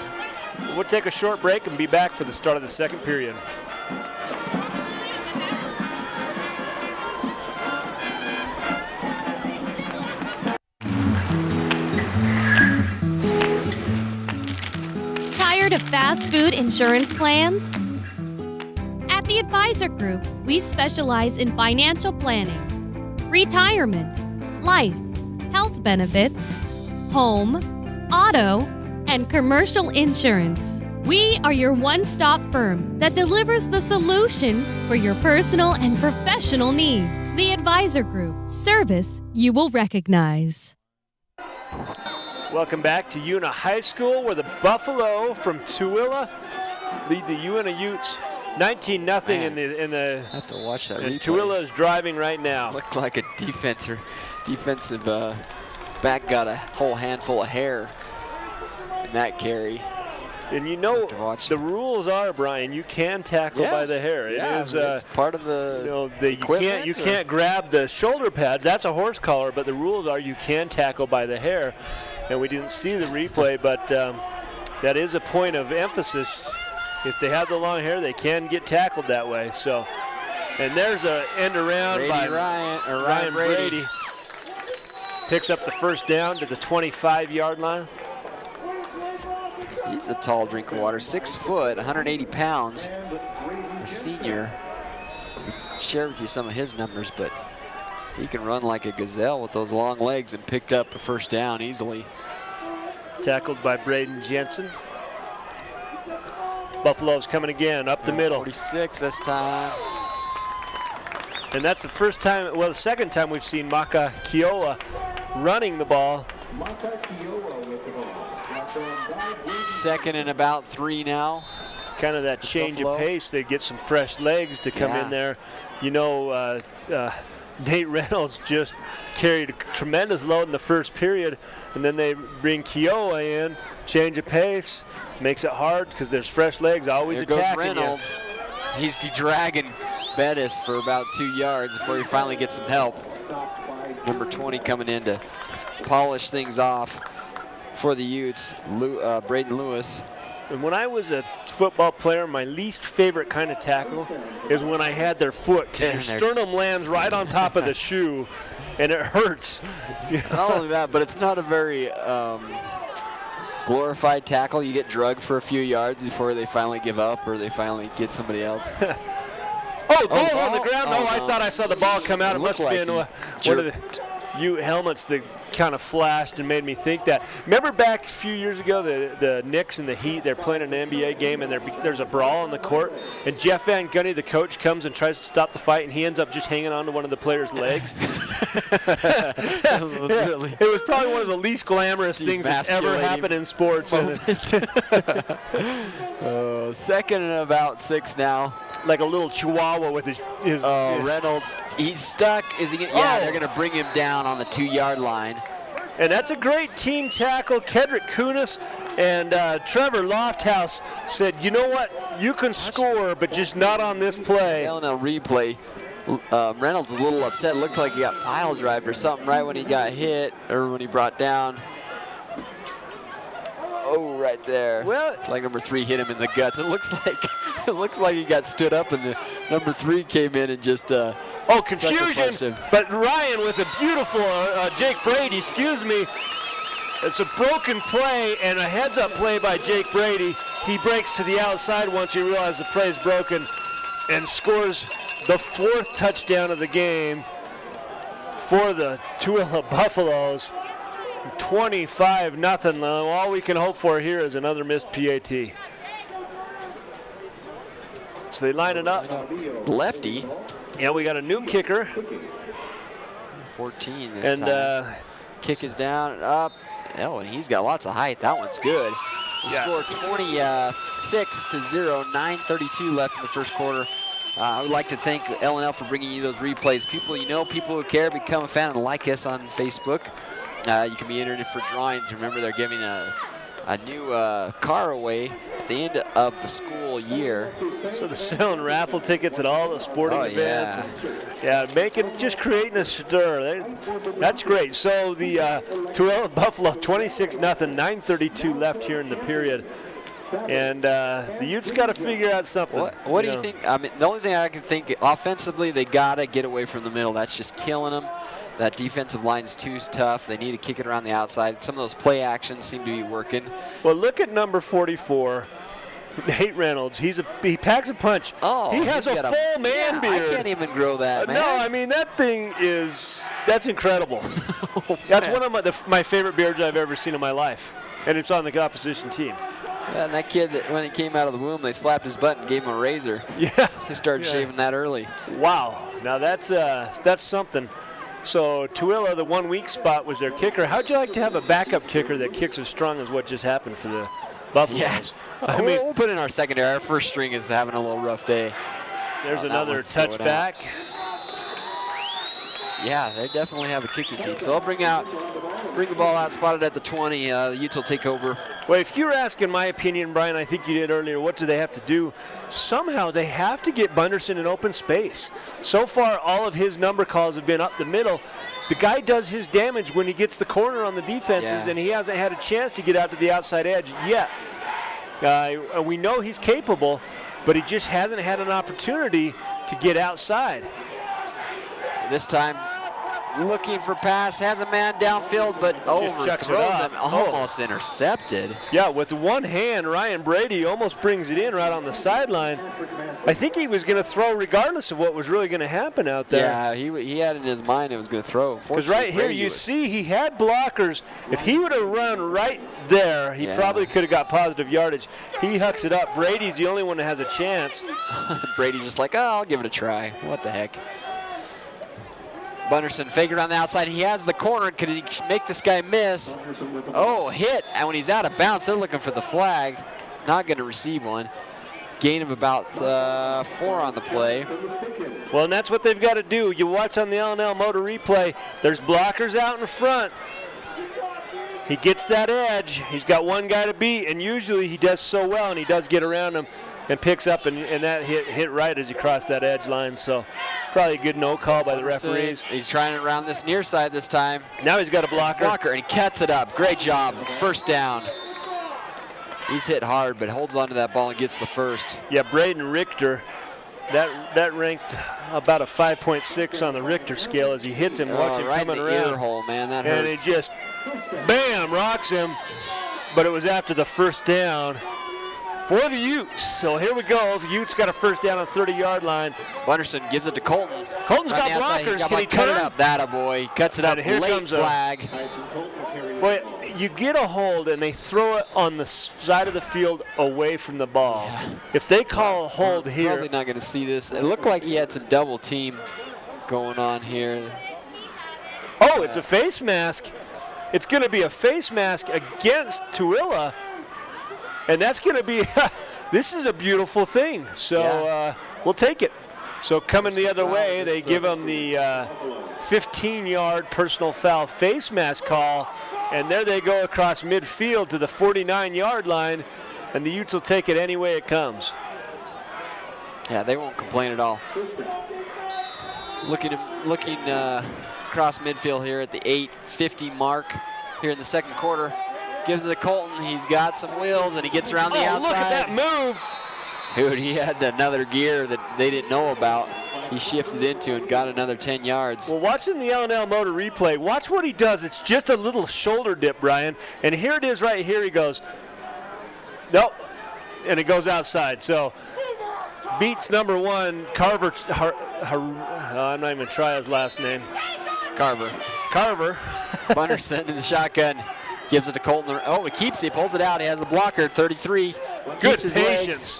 We'll take a short break and be back for the start of the second period. Tired of fast food insurance plans? At the Advisor Group, we specialize in financial planning, retirement, life, health benefits, home, auto, and commercial insurance. We are your one-stop firm that delivers the solution for your personal and professional needs. The Advisor Group, service you will recognize. Welcome back to Uintah High School, where the Buffalo from Tooele lead the Uintah Utes 19-0 in the. I have to watch that replay. Tooele is driving right now. Looked like a defensive back got a whole handful of hair in that carry. And you know, the rules are, Brian, you can tackle by the hair. It is it's part of the you can't grab the shoulder pads. That's a horse collar, but the rules are you can tackle by the hair. And we didn't see the replay, but that is a point of emphasis. If they have the long hair, they can get tackled that way. So, and there's an end around by Ryan Brady. Picks up the first down to the 25-yard line. He's a tall drink of water, 6 foot, 180 pounds. A senior. Share with you some of his numbers, but he can run like a gazelle with those long legs and picked up a first down easily. Tackled by Braden Jensen. Buffalo's coming again up the middle. 46 this time. And that's the first time, well, the second time we've seen Maka Kioa running the ball. Second and about 3 now. Kind of that change of pace. They get some fresh legs to come in there. You know, Nate Reynolds just carried a tremendous load in the first period, and then they bring Kioa in, change of pace, makes it hard because there's fresh legs always attacking Reynolds. He's dragging Bettis for about 2 yards before he finally gets some help. Number 20 coming in to polish things off for the Utes, Braden Lewis. And when I was a football player, my least favorite kind of tackle is when I had their foot. Their sternum lands right on top of the shoe, and it hurts. Not only that, but it's not a very glorified tackle. You get drugged for a few yards before they finally give up or they finally get somebody else. Ball on the ground. No, I thought I saw the ball come out. It must have been one of the Ute helmets that kind of flashed and made me think that. Remember back a few years ago, the Knicks and the Heat, they're playing an NBA game, and there's a brawl on the court, and Jeff Van Gundy, the coach, comes and tries to stop the fight, and he ends up just hanging on to one of the players' legs. It was probably one of the least glamorous things that's ever happened in sports. Second and about 6 now. Like a little chihuahua with his Reynolds. He's stuck. Is he gonna, yeah, they're going to bring him down on the 2-yard line. And that's a great team tackle. Kedrick Kunis and Trevor Lofthouse said, you know what, you can score, but just not on this play. LNL replay. Reynolds is a little upset. Looks like he got pile drived or something right when he got hit or when he brought down. Oh, right there. Well, it's like number 3 hit him in the guts. It looks like he got stood up and the number 3 came in and just confusion. But Ryan with a beautiful Jake Brady, excuse me. It's a broken play and a heads-up play by Jake Brady. He breaks to the outside once he realizes the play is broken and scores the 4th touchdown of the game for the Tooele Buffaloes. 25-0. All we can hope for here is another missed PAT. So they line it up. Lefty. Yeah, we got a new kicker. 14 this time. Kick is down and up. Oh, and he's got lots of height. That one's good. He scored 26-0, 9:32 left in the first quarter. I would like to thank LNL for bringing you those replays. People who care, become a fan and like us on Facebook. You can be entered for drawings. Remember, they're giving a new car away at the end of the school year. So they're selling raffle tickets at all the sporting events. Yeah, creating a stir. That's great. So the Tooele Buffalo 26-0, 9:32 left here in the period. And the Utes got to figure out something. What do you think? I mean, the only thing I can think, offensively, they got to get away from the middle. That's just killing them. That defensive line is too tough. They need to kick it around the outside. Some of those play actions seem to be working. Well, look at number 44, Nate Reynolds. He packs a punch. Oh, he has a full man beard. I can't even grow that, man. No, I mean, that thing that's incredible. That's one of my favorite beards I've ever seen in my life, and it's on the opposition team. Yeah, and that kid, when he came out of the womb, they slapped his butt and gave him a razor. Yeah. He started shaving that early. Wow. Now that's something. So Tooele, the 1 weak spot was their kicker. How'd you like to have a backup kicker that kicks as strong as what just happened for the Buffaloes? Yeah. We'll put in our secondary. Our first string is having a little rough day. There's another touchback. Yeah, they definitely have a kicking team. So I'll bring the ball out, spotted at the 20. The Utes will take over. Well, if you're asking my opinion, Brian, I think you did earlier, what do they have to do? Somehow they have to get Bunderson in open space. So far, all of his number calls have been up the middle. The guy does his damage when he gets the corner on the defenses, and he hasn't had a chance to get out to the outside edge yet. We know he's capable, but he just hasn't had an opportunity to get outside. This time, looking for pass, has a man downfield, but overthrows him, almost intercepted. Yeah, with one hand, Ryan Brady almost brings it in right on the sideline. I think he was going to throw regardless of what was really going to happen out there. Yeah, he had in his mind it was going to throw. Because right here you see he had blockers. If he would have run right there, he probably could have got positive yardage. He hucks it up. Brady's the only one that has a chance. Brady's just like, I'll give it a try. What the heck. Bunderson fake around the outside. He has the corner. Could he make this guy miss? Oh, hit. And when he's out of bounds, they're looking for the flag. Not going to receive one. Gain of about 4 on the play. Well, and that's what they've got to do. You watch on the LNL Motor replay. There's blockers out in front. He gets that edge. He's got one guy to beat, and usually he does so well, and he does get around him and picks up, and that hit right as he crossed that edge line. So probably a good no call by the referees. He's trying it around this near side this time. Now he's got a blocker. And he cuts it up. Great job. First down. He's hit hard, but holds onto that ball and gets the first. Yeah, Braden Richter, that ranked about a 5.6 on the Richter scale as he hits him. Watch him right coming in the around. ear hole, man. That hurts. And he just, bam, rocks him. But it was after the first down for the Utes. So here we go. The Utes got a first down on 30-yard line. Bunderson gives it to Colton. Colton's got blockers. Can he cut it up? That a boy. Cuts it up. Late flag. Boy, you get a hold and they throw it on the side of the field away from the ball. Yeah. If they call a hold here. Probably not going to see this. It looked like he had some double team going on here. Oh, it's a face mask. It's going to be a face mask against Tooele. And that's going to be, this is a beautiful thing. So we'll take it. So coming the other way, they give him the 15-yard personal foul face mask call, and there they go across midfield to the 49-yard line, and the Utes will take it any way it comes. Yeah, they won't complain at all. Looking across midfield here at the 8:50 mark here in the second quarter. Gives it to Colton. He's got some wheels, and he gets around the outside. Look at that move. Dude, he had another gear that they didn't know about. He shifted into and got another 10 yards. Well, watching the L&L Motor replay, watch what he does. It's just a little shoulder dip, Brian. And here it is right here. He goes, nope, and it goes outside. So beats number 1, Carver. I'm not even try his last name. Carver. Bunderson in the shotgun. Gives it to Colton. Oh, he keeps it. He pulls it out. He has a blocker at 33. Good patience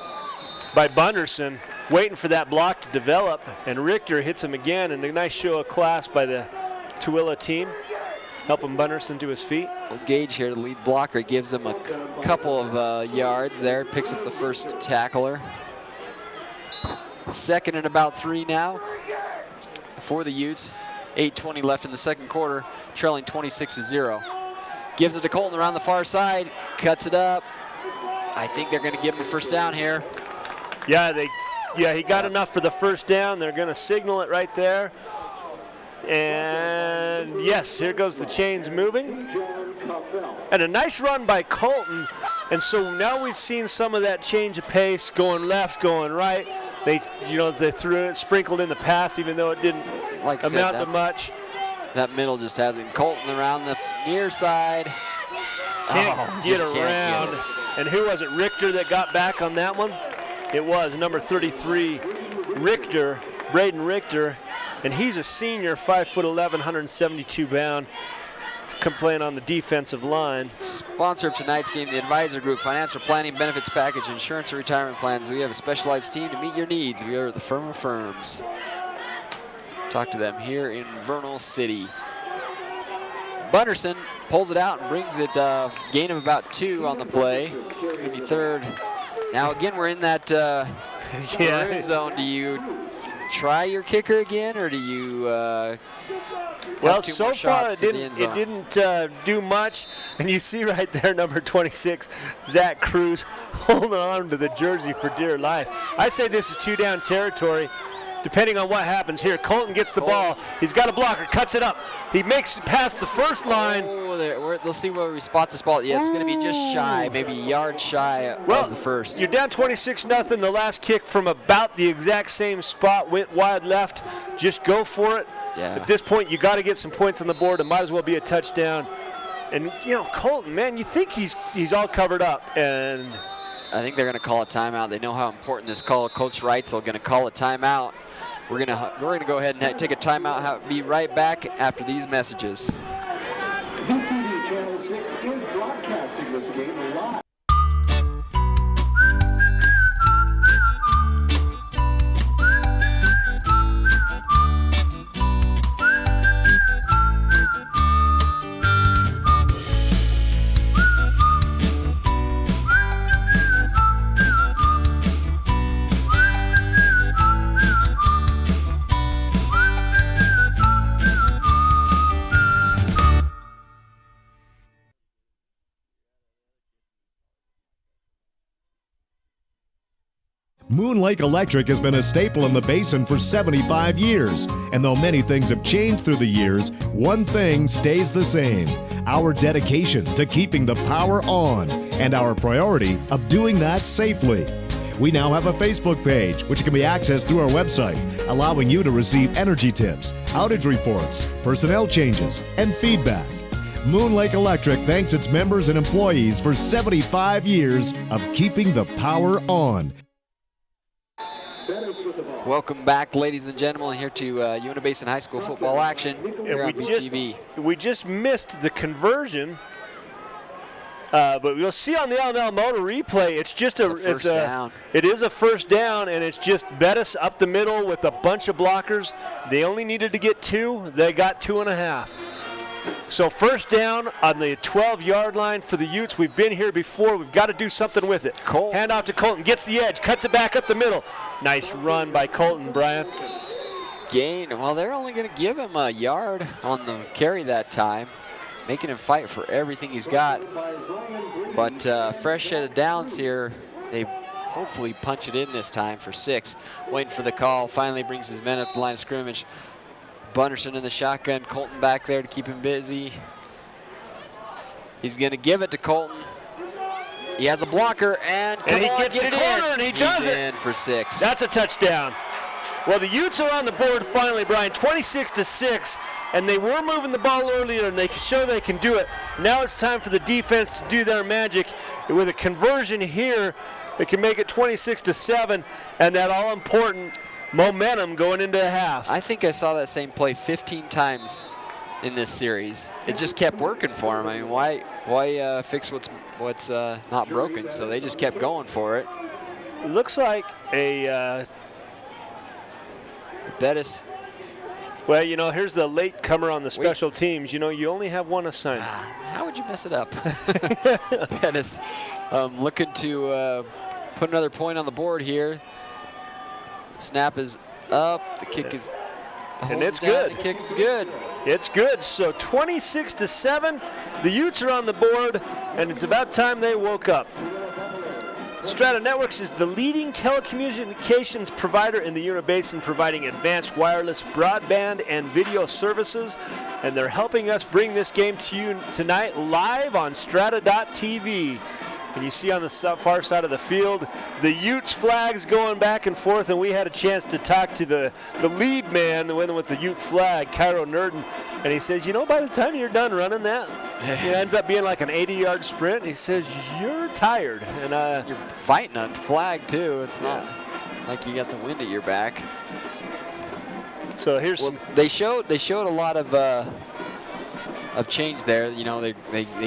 by Bunderson, waiting for that block to develop, and Richter hits him again, and a nice show of class by the Tooele team, helping Bunderson to his feet. Well, Gage here, the lead blocker, gives him a couple of yards there, picks up the first tackler. Second and about 3 now for the Utes. 8:20 left in the second quarter, trailing 26-0. Gives it to Colton around the far side, cuts it up. I think they're going to give him a first down here. Yeah, he got enough for the first down. They're going to signal it right there. And yes, here goes the chains moving. And a nice run by Colton. And so now we've seen some of that change of pace, going left, going right. They threw it, sprinkled in the pass, even though it didn't amount to much. That middle just hasn't. Colton around the near side. Can't get around. And who was it, Richter, that got back on that one? It was number 33, Richter, Braden Richter, and he's a senior, 5'11", 172 pound, playing on the defensive line. Sponsor of tonight's game, the Advisor Group, financial planning, benefits package, insurance and retirement plans. We have a specialized team to meet your needs. We are the firm of firms. Talk to them here in Vernal City. Bunderson pulls it out and brings it, gain of about 2 on the play. It's going to be third. Now again, we're in that maroon zone. Do you try your kicker again, or do you well, so far it didn't do much. And you see right there, number 26, Zach Cruz, holding on to the jersey for dear life. I say this is 2-down territory. Depending on what happens here, Colton gets the ball. He's got a blocker, cuts it up. He makes it past the first line. Oh, let's see where we spot this ball. Yeah, it's going to be just shy, maybe a yard shy of the first. You're down 26-0. The last kick from about the exact same spot went wide left. Just go for it. Yeah. At this point, you got to get some points on the board. It might as well be a touchdown. And Colton, man, you think he's all covered up, and I think they're going to call a timeout. They know how important this call. Coach Reitzel going to call a timeout. We're gonna go ahead and take a timeout. Be right back after these messages. VTV Channel 6 is broadcasting this game live. Moon Lake Electric has been a staple in the basin for 75 years. And though many things have changed through the years, one thing stays the same: our dedication to keeping the power on and our priority of doing that safely. We now have a Facebook page, which can be accessed through our website, allowing you to receive energy tips, outage reports, personnel changes, and feedback. Moon Lake Electric thanks its members and employees for 75 years of keeping the power on. Welcome back, ladies and gentlemen, here to Uintah Basin High School football action here on VTV. We just missed the conversion, but we'll see on the L&L Motor replay. It's just a first down. It is a first down, and it's just Bettis up the middle with a bunch of blockers. They only needed to get 2. They got 2.5. So first down on the 12-yard line for the Utes. We've been here before. We've got to do something with it. Hand off to Colton. Gets the edge. Cuts it back up the middle. Nice run by Colton, Brian. gain. Well, they're only going to give him a yard on the carry that time, making him fight for everything he's got. But fresh set of downs here. They hopefully punch it in this time for 6. Waiting for the call. Finally brings his men up the line of scrimmage. Bunderson in the shotgun. Colton back there to keep him busy. He's going to give it to Colton. He has a blocker, and he gets the corner, and he does it. In for 6. That's a touchdown. Well, the Utes are on the board finally, Brian, 26-6, and they were moving the ball earlier, and they show they can do it. Now it's time for the defense to do their magic. With a conversion here, they can make it 26-7, and that all-important momentum going into the half. I think I saw that same play 15 times in this series. It just kept working for them. I mean, why fix what's not broken? So they just kept going for it. Looks like a Bettis. Well, you know, here's the late comer on the special teams. You know, you only have one assignment. How would you mess it up? Bettis looking to put another point on the board here. Snap is up. The kick is and it's good. The kick is good. It's good. So 26-7. The Utes are on the board, and it's about time they woke up. Strata Networks is the leading telecommunications provider in the Uintah Basin, providing advanced wireless broadband and video services, and they're helping us bring this game to you tonight live on strata.tv. And you see on the far side of the field, the Utes flags going back and forth, and we had a chance to talk to the lead man, the one with the Ute flag, Cairo Nurden, and he says, you know, by the time you're done running that, it ends up being like an 80-yard sprint. And he says, you're tired. And you're fighting a flag, too. It's not like you got the wind at your back. So here's they showed a lot of change there. You know, they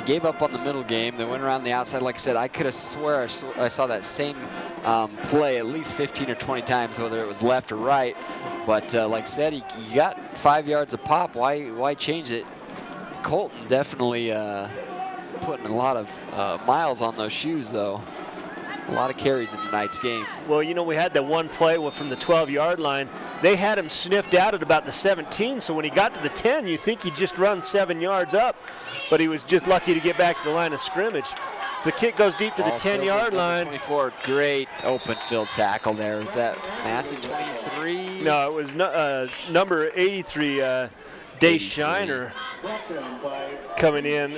gave up on the middle game. They went around the outside. Like I said, I could have swore I saw that same play at least 15 or 20 times, whether it was left or right. But like I said, he got 5 yards a pop. Why change it? Colton definitely putting a lot of miles on those shoes, though. A lot of carries in tonight's game. Well, you know, we had that one play from the 12-yard line. They had him sniffed out at about the 17, so when he got to the 10, you think he'd just run 7 yards up, but he was just lucky to get back to the line of scrimmage. So the kick goes deep to the 10-yard line. 24, great open field tackle there. Was that Massey 23? No, it was number 83, Day Shiner, coming in,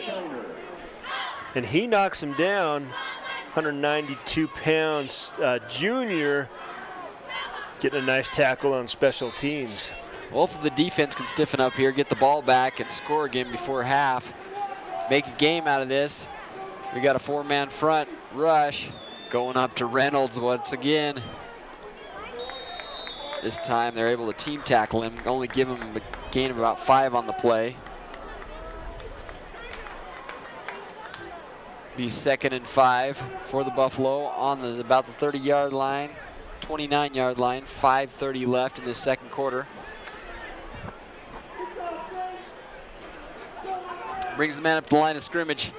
and he knocks him down. 192 pounds junior, getting a nice tackle on special teams. Well, if the defense can stiffen up here, get the ball back, and score again before half, make a game out of this. We got a 4-man front rush going up to Reynolds once again. This time they're able to team tackle him, only give him a gain of about 5 on the play. Be 2nd and 5 for the Buffalo on about the 30-yard line, 29-yard line, 5:30 left in the second quarter. Brings the man up the line of scrimmage.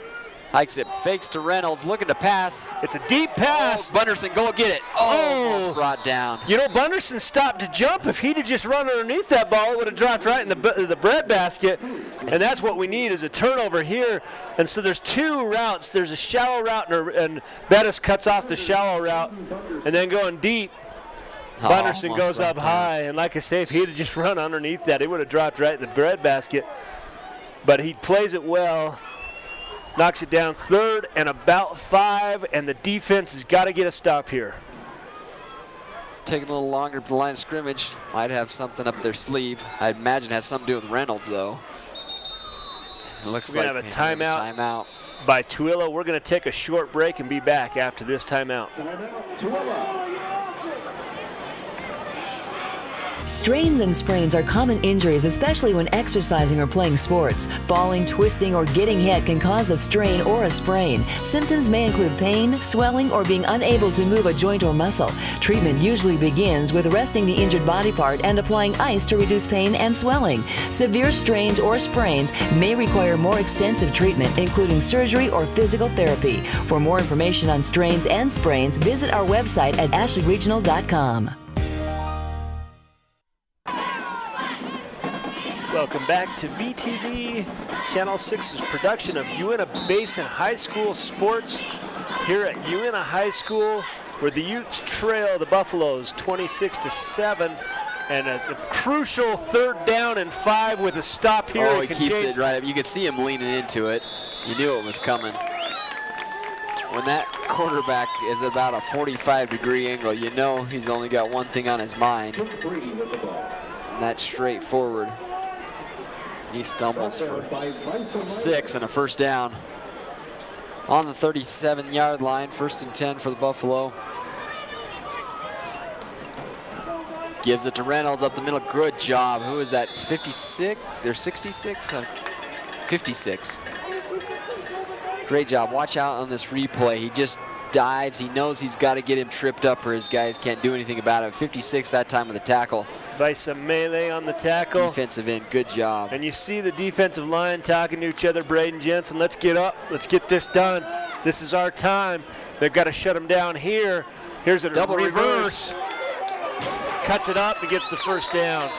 Hikes it, fakes to Reynolds, looking to pass. It's a deep pass. Bunderson, go get it. Almost brought down. You know, Bunderson stopped to jump. If he'd have just run underneath that ball, it would have dropped right in the breadbasket. And that's what we need is a turnover here. And so there's 2 routes. There's a shallow route, and Bettis cuts off the shallow route. And then going deep, Bunderson goes up high. And like I say, if he'd have just run underneath that, it would have dropped right in the breadbasket. But he plays it well. Knocks it down 3rd and about 5, and the defense has got to get a stop here. Taking a little longer to the line of scrimmage. Might have something up their sleeve. I'd imagine it has something to do with Reynolds, though. It looks like we have a timeout by Tooele. We're going to take a short break and be back after this timeout. Strains and sprains are common injuries, especially when exercising or playing sports. Falling, twisting, or getting hit can cause a strain or a sprain. Symptoms may include pain, swelling, or being unable to move a joint or muscle. Treatment usually begins with resting the injured body part and applying ice to reduce pain and swelling. Severe strains or sprains may require more extensive treatment, including surgery or physical therapy. For more information on strains and sprains, visit our website at ashleyregional.com. Welcome back to VTV, Channel 6's production of Uintah Basin High School Sports here at Uintah High School, where the Utes trail the Buffaloes 26-7, and a crucial 3rd down and 5 with a stop here. Oh, he keeps it right up. You could see him leaning into it. You knew it was coming. When that quarterback is about a 45-degree angle, you know he's only got one thing on his mind, and that's straightforward. He stumbles for 6 and a first down. On the 37-yard line, 1st and 10 for the Buffalo. Gives it to Reynolds up the middle. Good job. Who is that? 56 or 66? 56. Great job. Watch out on this replay. He just dives. He knows he's got to get him tripped up or his guys can't do anything about it. 56 that time with the tackle. Visa Melee on the tackle. Defensive end, good job. And you see the defensive line talking to each other. Braden Jensen, let's get up. Let's get this done. This is our time. They've got to shut him down here. Here's a double reverse. Cuts it up and gets the first down.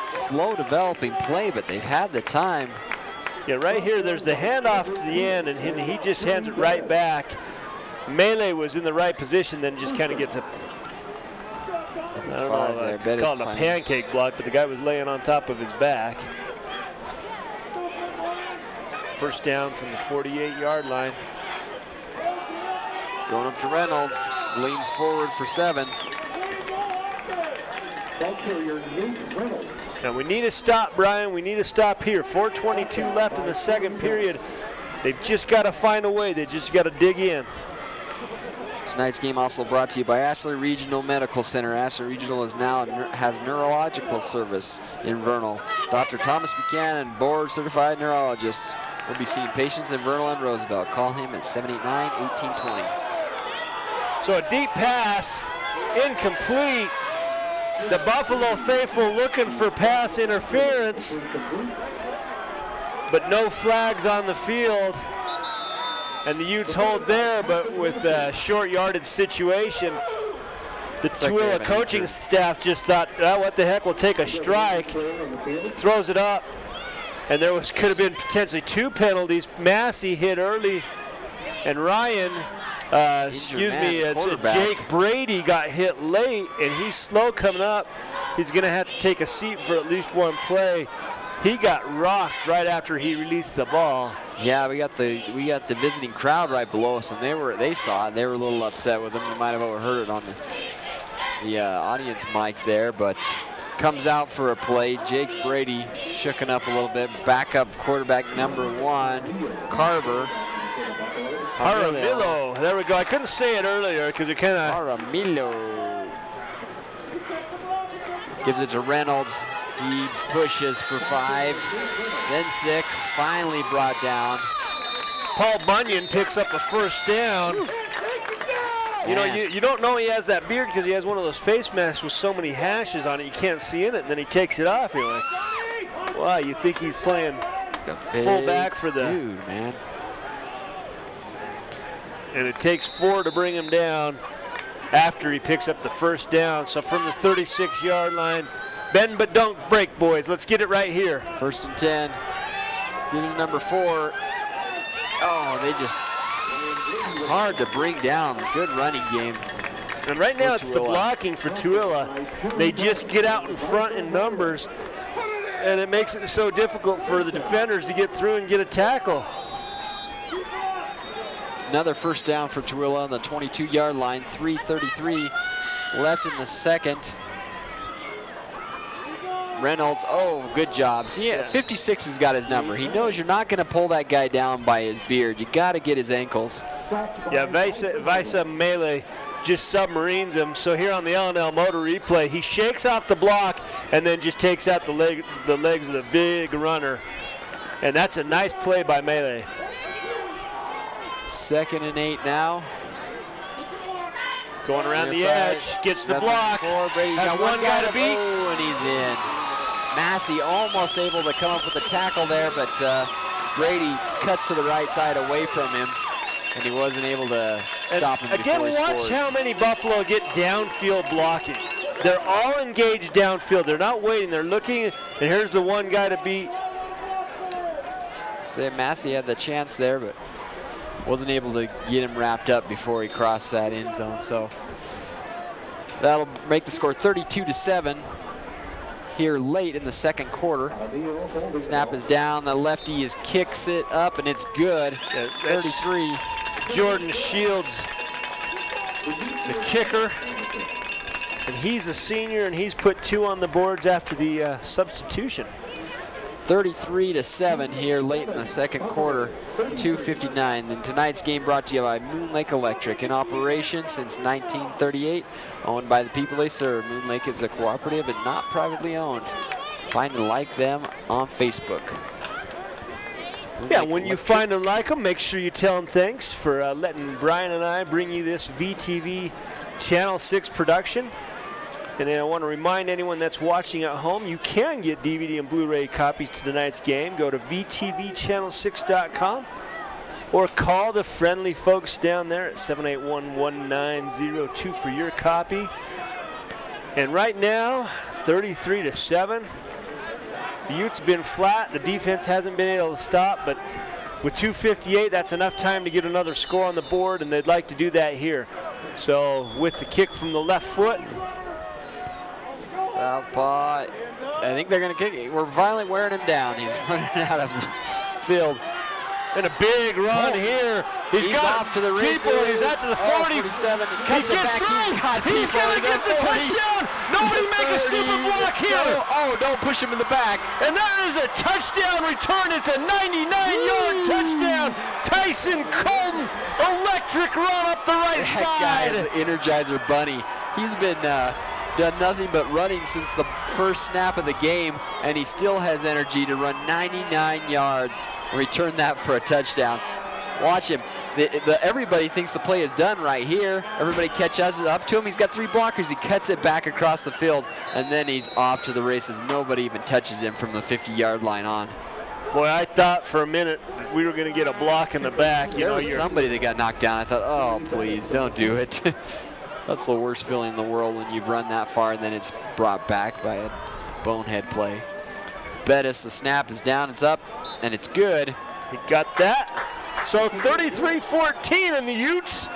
Slow developing play, but they've had the time. Yeah, right here, there's the handoff to the end, and he just hands it right back. Melee was in the right position, then just kind of gets a, I don't know, I call it a pancake block, but the guy was laying on top of his back. First down from the 48-yard line. Going up to Reynolds, leans forward for 7. Now we need a stop, Brian. We need a stop here. 4:22 left in the second period. They've just got to find a way. They just got to dig in. Tonight's game also brought to you by Ashley Regional Medical Center. Ashley Regional is now has neurological service in Vernal. Dr. Thomas Buchanan, board certified neurologist, will be seeing patients in Vernal and Roosevelt. Call him at 789-1820. So a deep pass, incomplete. The Buffalo faithful looking for pass interference, but no flags on the field. And the Utes hold there, but with a short yardage situation, the Tooele coaching staff just thought, oh, what the heck, we'll take a strike. Throws it up, and there could have been potentially 2 penalties. Massey hit early, and Ryan, Jake Brady got hit late, and he's slow coming up. He's gonna have to take a seat for at least one play. He got rocked right after he released the ball. Yeah, we got the visiting crowd right below us, and they saw it. They were a little upset with him. We might have overheard it on the audience mic there, but comes out for a play. Jake Brady shooken up a little bit. Backup quarterback number 1, Carver. Jaramillo. There we go. I couldn't say it earlier because it kind of. Jaramillo gives it to Reynolds. He pushes for 5, then 6, finally brought down. Paul Bunyan picks up a first down. You know, you don't know he has that beard because he has one of those face masks with so many hashes on it you can't see in it, and then he takes it off. You're like, wow, you think he's playing fullback for the dude, man. And it takes 4 to bring him down after he picks up the first down. So from the 36-yard line, bend but don't break, boys. Let's get it right here. 1st and 10. Getting number 4. Oh, they just hard to bring down. Good running game. And right now it's the blocking for Tooele. They just get out in front in numbers, and it makes it so difficult for the defenders to get through and get a tackle. Another first down for Tooele on the 22-yard line. 3:33 left in the second. Reynolds, oh, good job. See, 56 has got his number. He knows you're not going to pull that guy down by his beard. You got to get his ankles. Yeah, Visa Melee just submarines him. So here on the L&L Motor replay, he shakes off the block and then just takes out the legs of the big runner. And that's a nice play by Melee. 2nd and 8 now. Going around the edge, gets the block. Has one guy to beat. Oh, and he's in. Massey almost able to come up with a tackle there, but Brady cuts to the right side away from him, and he wasn't able to stop him before he scored. Again, watch how many Buffalo get downfield blocking. they're all engaged downfield. They're not waiting. They're looking, and here's the one guy to beat. Say Massey had the chance there, but wasn't able to get him wrapped up before he crossed that end zone. So that'll make the score 32-7 here late in the second quarter. Snap is down. The lefty kicks it up, and it's good. 33. Jordan Shields, the kicker. And he's a senior, and he's put 2 on the boards after the substitution. 33-7 here late in the second quarter, 2:59. And tonight's game brought to you by Moon Lake Electric, in operation since 1938, owned by the people they serve. Moon Lake is a cooperative and not privately owned. Find and like them on Facebook. Yeah, when you find and like them, make sure you tell them thanks for letting Brian and I bring you this VTV Channel 6 production. And I want to remind anyone that's watching at home, you can get DVD and Blu-ray copies to tonight's game. Go to vtvchannel6.com or call the friendly folks down there at 781-1902 for your copy. And right now, 33-7. The Utes been flat. The defense hasn't been able to stop, but with 2:58, that's enough time to get another score on the board, and they'd like to do that here. So with the kick from the left foot, southpaw, I think they're going to kick it. We're finally wearing him down. He's running out of the field. And a big run here. He's got off to the races. He's at the 40. 47. He gets through. He's going to get the touchdown. Nobody make a stupid block here. Oh, don't push him in the back. And there is a touchdown return. It's a 99-yard touchdown. Tyson Colton, electric run up the right side. That guy is the Energizer Bunny. He's been done nothing but running since the first snap of the game, and he still has energy to run 99 yards and return that for a touchdown. Watch him. Everybody thinks the play is done right here. Everybody catches up to him. He's got 3 blockers. He cuts it back across the field, and then he's off to the races. Nobody even touches him from the 50-yard line on. Boy, I thought for a minute we were going to get a block in the back. There was somebody that got knocked down. I thought, oh, please, don't do it. That's the worst feeling in the world when you run that far and then it's brought back by a bonehead play. Bettis, the snap is down, it's up, and it's good. He got that. So 33-14, and the Utes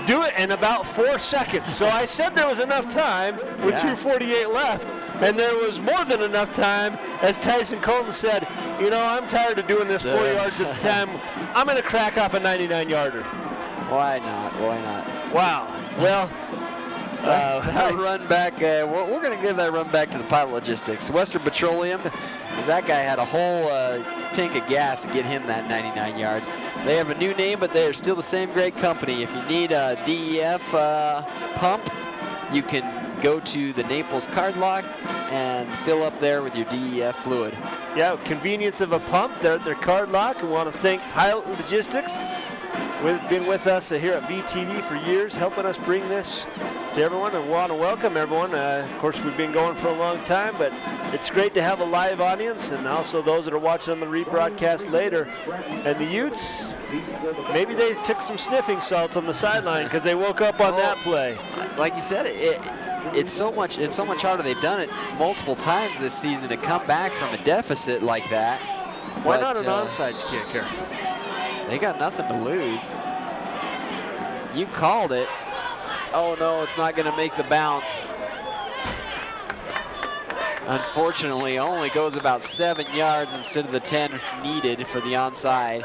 do it in about 4 seconds. So I said there was enough time with 2:48 left, and there was more than enough time, as Tyson Colton said, you know, I'm tired of doing this 4 yards at a time. I'm going to crack off a 99-yarder. Why not? Why not? Wow. Well, that run back, we're going to give that run back to the Pilot Logistics. Western Petroleum, that guy had a whole tank of gas to get him that 99 yards. They have a new name, but they're still the same great company. If you need a DEF pump, you can go to the Naples card lock and fill up there with your DEF fluid. Yeah, convenience of a pump. They're at their card lock. We want to thank Pilot Logistics. We've been with us here at VTV for years, helping us bring this to everyone, and want to welcome everyone. Of course, we've been going for a long time, but it's great to have a live audience, and also those that are watching on the rebroadcast later. And the Utes, maybe they took some sniffing salts on the sideline because they woke up on that play. Like you said, it's so much harder. They've done it multiple times this season to come back from a deficit like that. Why not an onside kick here? They got nothing to lose. You called it. Oh no, it's not going to make the bounce. Unfortunately, only goes about 7 yards instead of the 10 needed for the onside.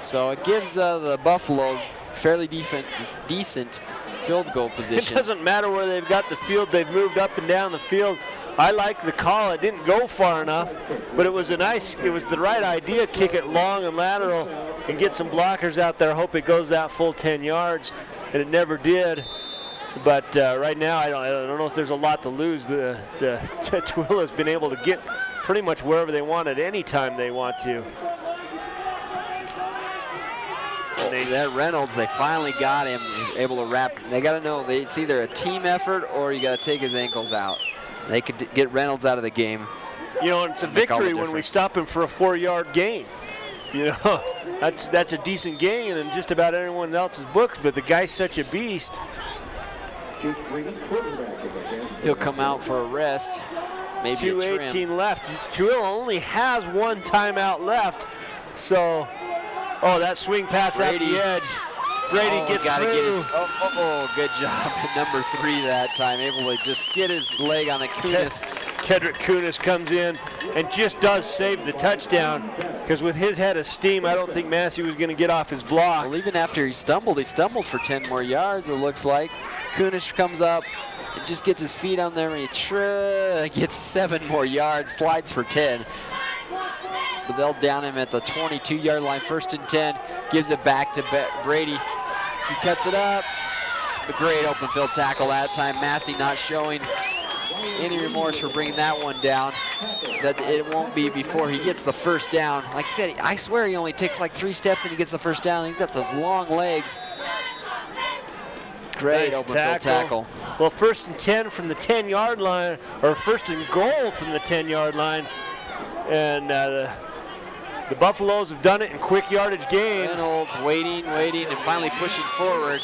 So it gives the Buffalo fairly decent field goal position. It doesn't matter where they've got the field. They've moved up and down the field. I like the call. It didn't go far enough, but it was the right idea. Kick it long and lateral and get some blockers out there. Hope it goes that full 10 yards, and it never did. But right now, I don't know if there's a lot to lose. Tooele has been able to get pretty much wherever they want at any time they want to. That Reynolds, they finally got him. He's able to wrap. They got to know it's either a team effort or you got to take his ankles out. They could get Reynolds out of the game. You know, it's a victory when we stop him for a 4-yard gain. You know, that's a decent gain in just about everyone else's books, but the guy's such a beast. He'll come out for a rest. Maybe 2:18 left. Tooele only has one timeout left. So, that swing pass at the edge. Brady gets through. Good job. Number 3 that time, able to just get his leg on the Kunis. Kedrick Kunis comes in and just does save the touchdown, because with his head of steam, I don't think Massey was going to get off his block. Well, even after he stumbled for 10 more yards, it looks like. Kunis comes up and just gets his feet on there, and he gets 7 more yards, slides for 10. But they'll down him at the 22-yard line, 1st and 10, gives it back to Brady. He cuts it up. A great open field tackle that time. Massey not showing any remorse for bringing that one down. That it won't be before he gets the first down. Like I said, I swear he only takes like 3 steps and he gets the first down. He's got those long legs. Great open field tackle. Well, 1st and 10 from the 10-yard line, or 1st and goal from the 10-yard line. And the Buffaloes have done it in quick yardage gains. Reynolds waiting, and finally pushing forward.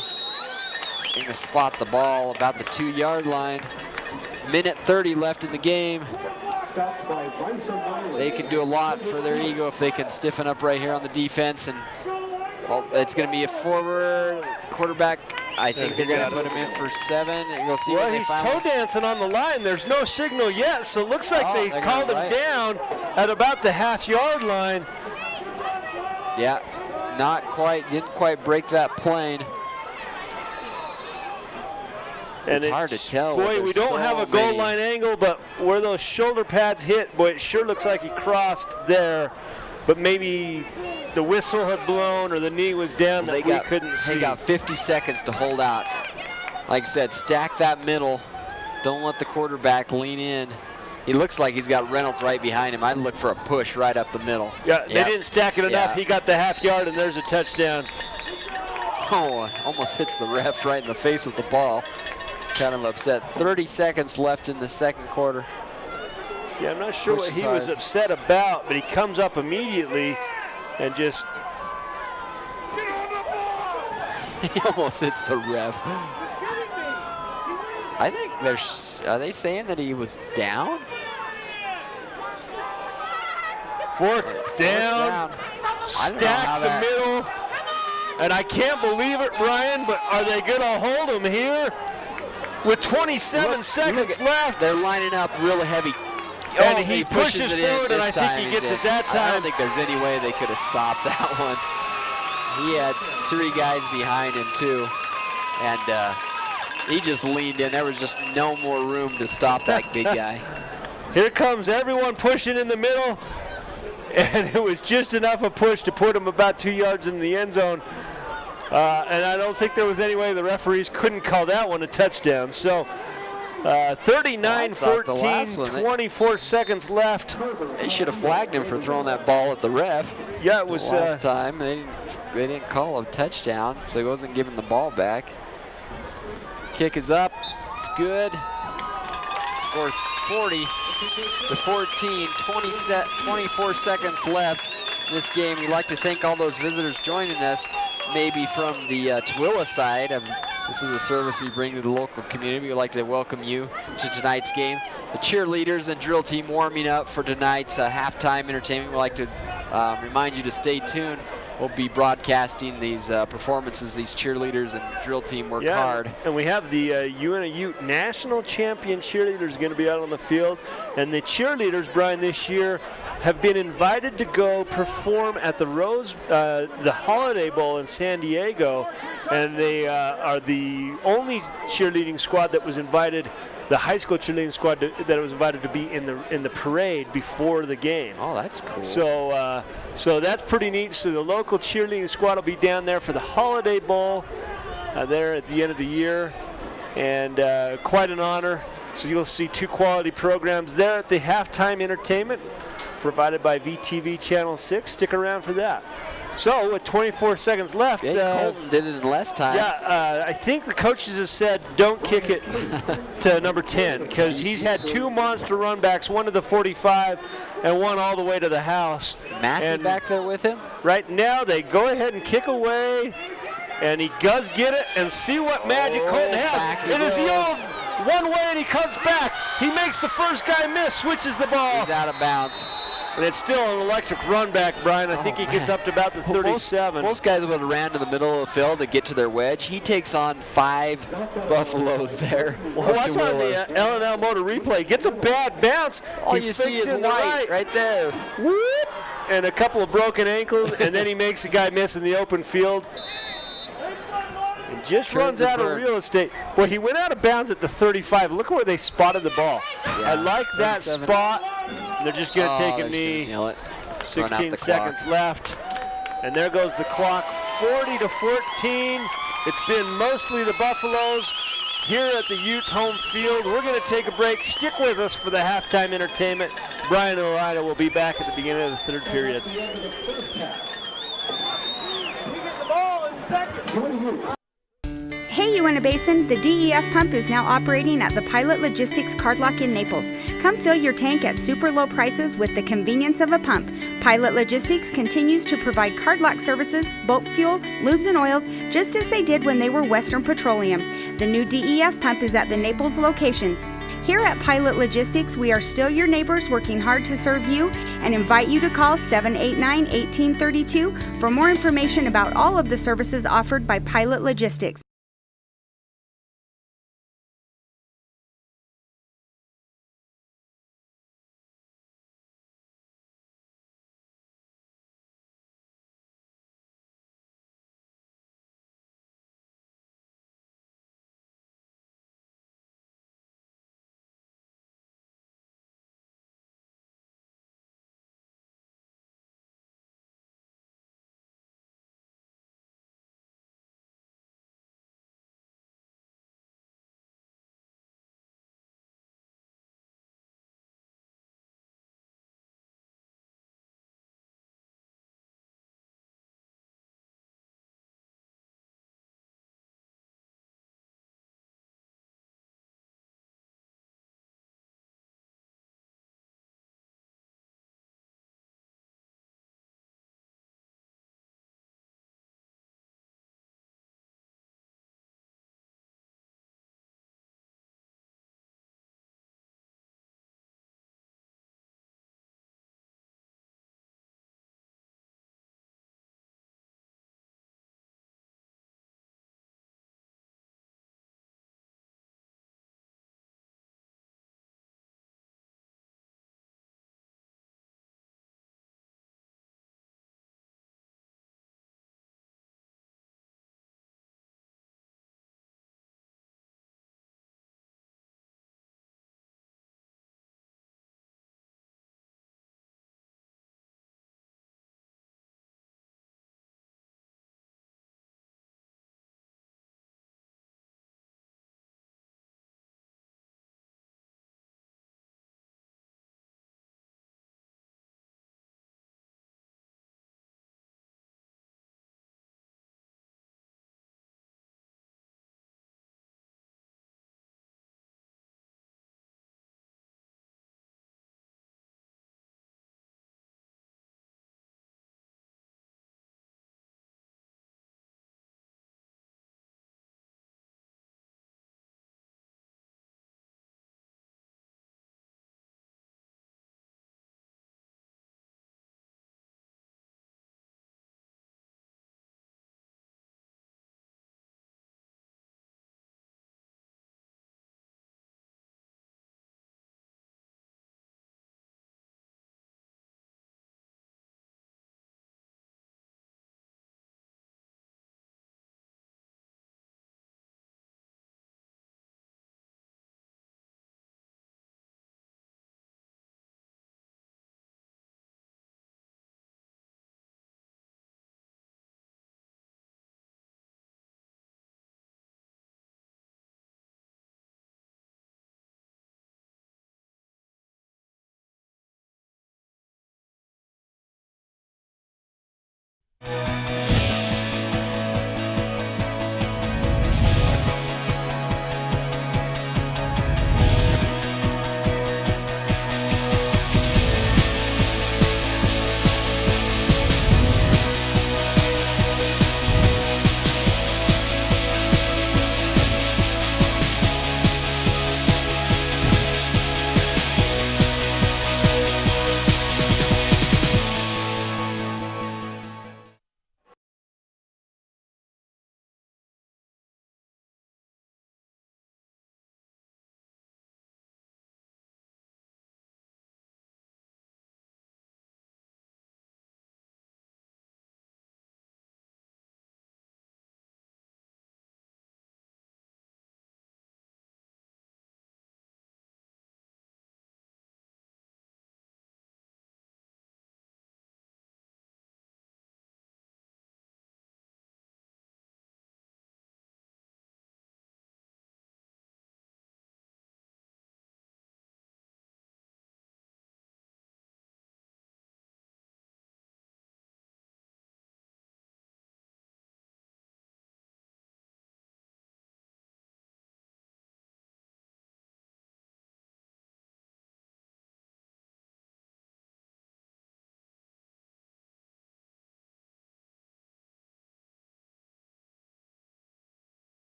Going to spot the ball about the 2-yard line. Minute 30 left in the game. They can do a lot for their ego if they can stiffen up right here on the defense. And well, it's going to be a forward quarterback. I think they're going to put him in for 7. And you'll see. Well, he's toe dancing on the line. There's no signal yet, so it looks like they called him down at about the half-yard line. Yeah, didn't quite break that plane. And it's hard to tell. Boy, we don't have a goal line angle, but where those shoulder pads hit, boy, it sure looks like he crossed there. But maybe the whistle had blown or the knee was down that we couldn't see. They got 50 seconds to hold out. Like I said, stack that middle. Don't let the quarterback lean in. He looks like he's got Reynolds right behind him. I'd look for a push right up the middle. Yeah, they didn't stack it enough. He got the half yard, and there's a touchdown. Oh, almost hits the ref right in the face with the ball. Kind of upset. 30 seconds left in the second quarter. Yeah, I'm not sure what he was upset about, but he comes up immediately and just... He almost hits the ref. I think are they saying that he was down? Fourth down. Stack the middle. And I can't believe it, Ryan, but are they going to hold him here? With 27 seconds left. They're lining up real heavy. And he pushes forward, and I think he gets it that time. I don't think there's any way they could have stopped that one. He had 3 guys behind him, too. And he just leaned in. There was just no more room to stop that big guy. Here comes everyone pushing in the middle. And it was just enough a push to put him about 2 yards in the end zone. And I don't think there was any way the referees couldn't call that one a touchdown. So 39-14, 24 seconds left. They should have flagged him for throwing that ball at the ref. Yeah, it was last time. They didn't call a touchdown, so he wasn't giving the ball back. Kick is up. It's good. Score 40-14. 24 seconds left in this game. We'd like to thank all those visitors joining us, maybe from the Tooele side. This is a service we bring to the local community. We'd like to welcome you to tonight's game. The cheerleaders and drill team warming up for tonight's halftime entertainment. We'd like to remind you to stay tuned. We'll be broadcasting these performances. These cheerleaders and drill team work hard. And we have the Uintah Ute national champion cheerleaders going to be out on the field. And the cheerleaders, Brian, this year have been invited to go perform at the the Holiday Bowl in San Diego. And they are the only cheerleading squad that was invited, the high school cheerleading squad that was invited to be in the parade before the game. Oh, that's cool. So that's pretty neat. So the local cheerleading squad will be down there for the Holiday Bowl there at the end of the year, and quite an honor. So you'll see 2 quality programs there at the halftime entertainment provided by VTV Channel 6. Stick around for that. So with 24 seconds left. Colton did it in less time. Yeah, I think the coaches have said don't kick it to number 10 because he's had 2 monster run backs, one to the 45 and one all the way to the house. Massey back there with him? Right now they go ahead and kick away. And he does get it, and see what magic Colton has. It is the old one way, and he comes back. He makes the first guy miss, switches the ball. He's out of bounds. And it's still an electric run back, Brian. I think he gets up to about the 37. Most guys would have ran to the middle of the field to get to their wedge. He takes on 5 Buffaloes there. Well, watch on the L&L Motor replay. Gets a bad bounce. All you see is white right there. Whoop! And a couple of broken ankles, and then he makes a guy miss in the open field. And just runs out of real estate. Boy, he went out of bounds at the 35. Look where they spotted the ball. Yeah, I like that spot. They're just going to take a knee. 16 seconds left. And there goes the clock, 40-14. It's been mostly the Buffaloes here at the Utes home field. We're going to take a break. Stick with us for the halftime entertainment. Brian and Orida will be back at the beginning of the third period. Hey Uintah Basin, the DEF pump is now operating at the Pilot Logistics Card Lock in Naples. Come fill your tank at super low prices with the convenience of a pump. Pilot Logistics continues to provide card lock services, bulk fuel, lubes and oils, just as they did when they were Western Petroleum. The new DEF pump is at the Naples location. Here at Pilot Logistics, we are still your neighbors working hard to serve you and invite you to call 789-1832 for more information about all of the services offered by Pilot Logistics.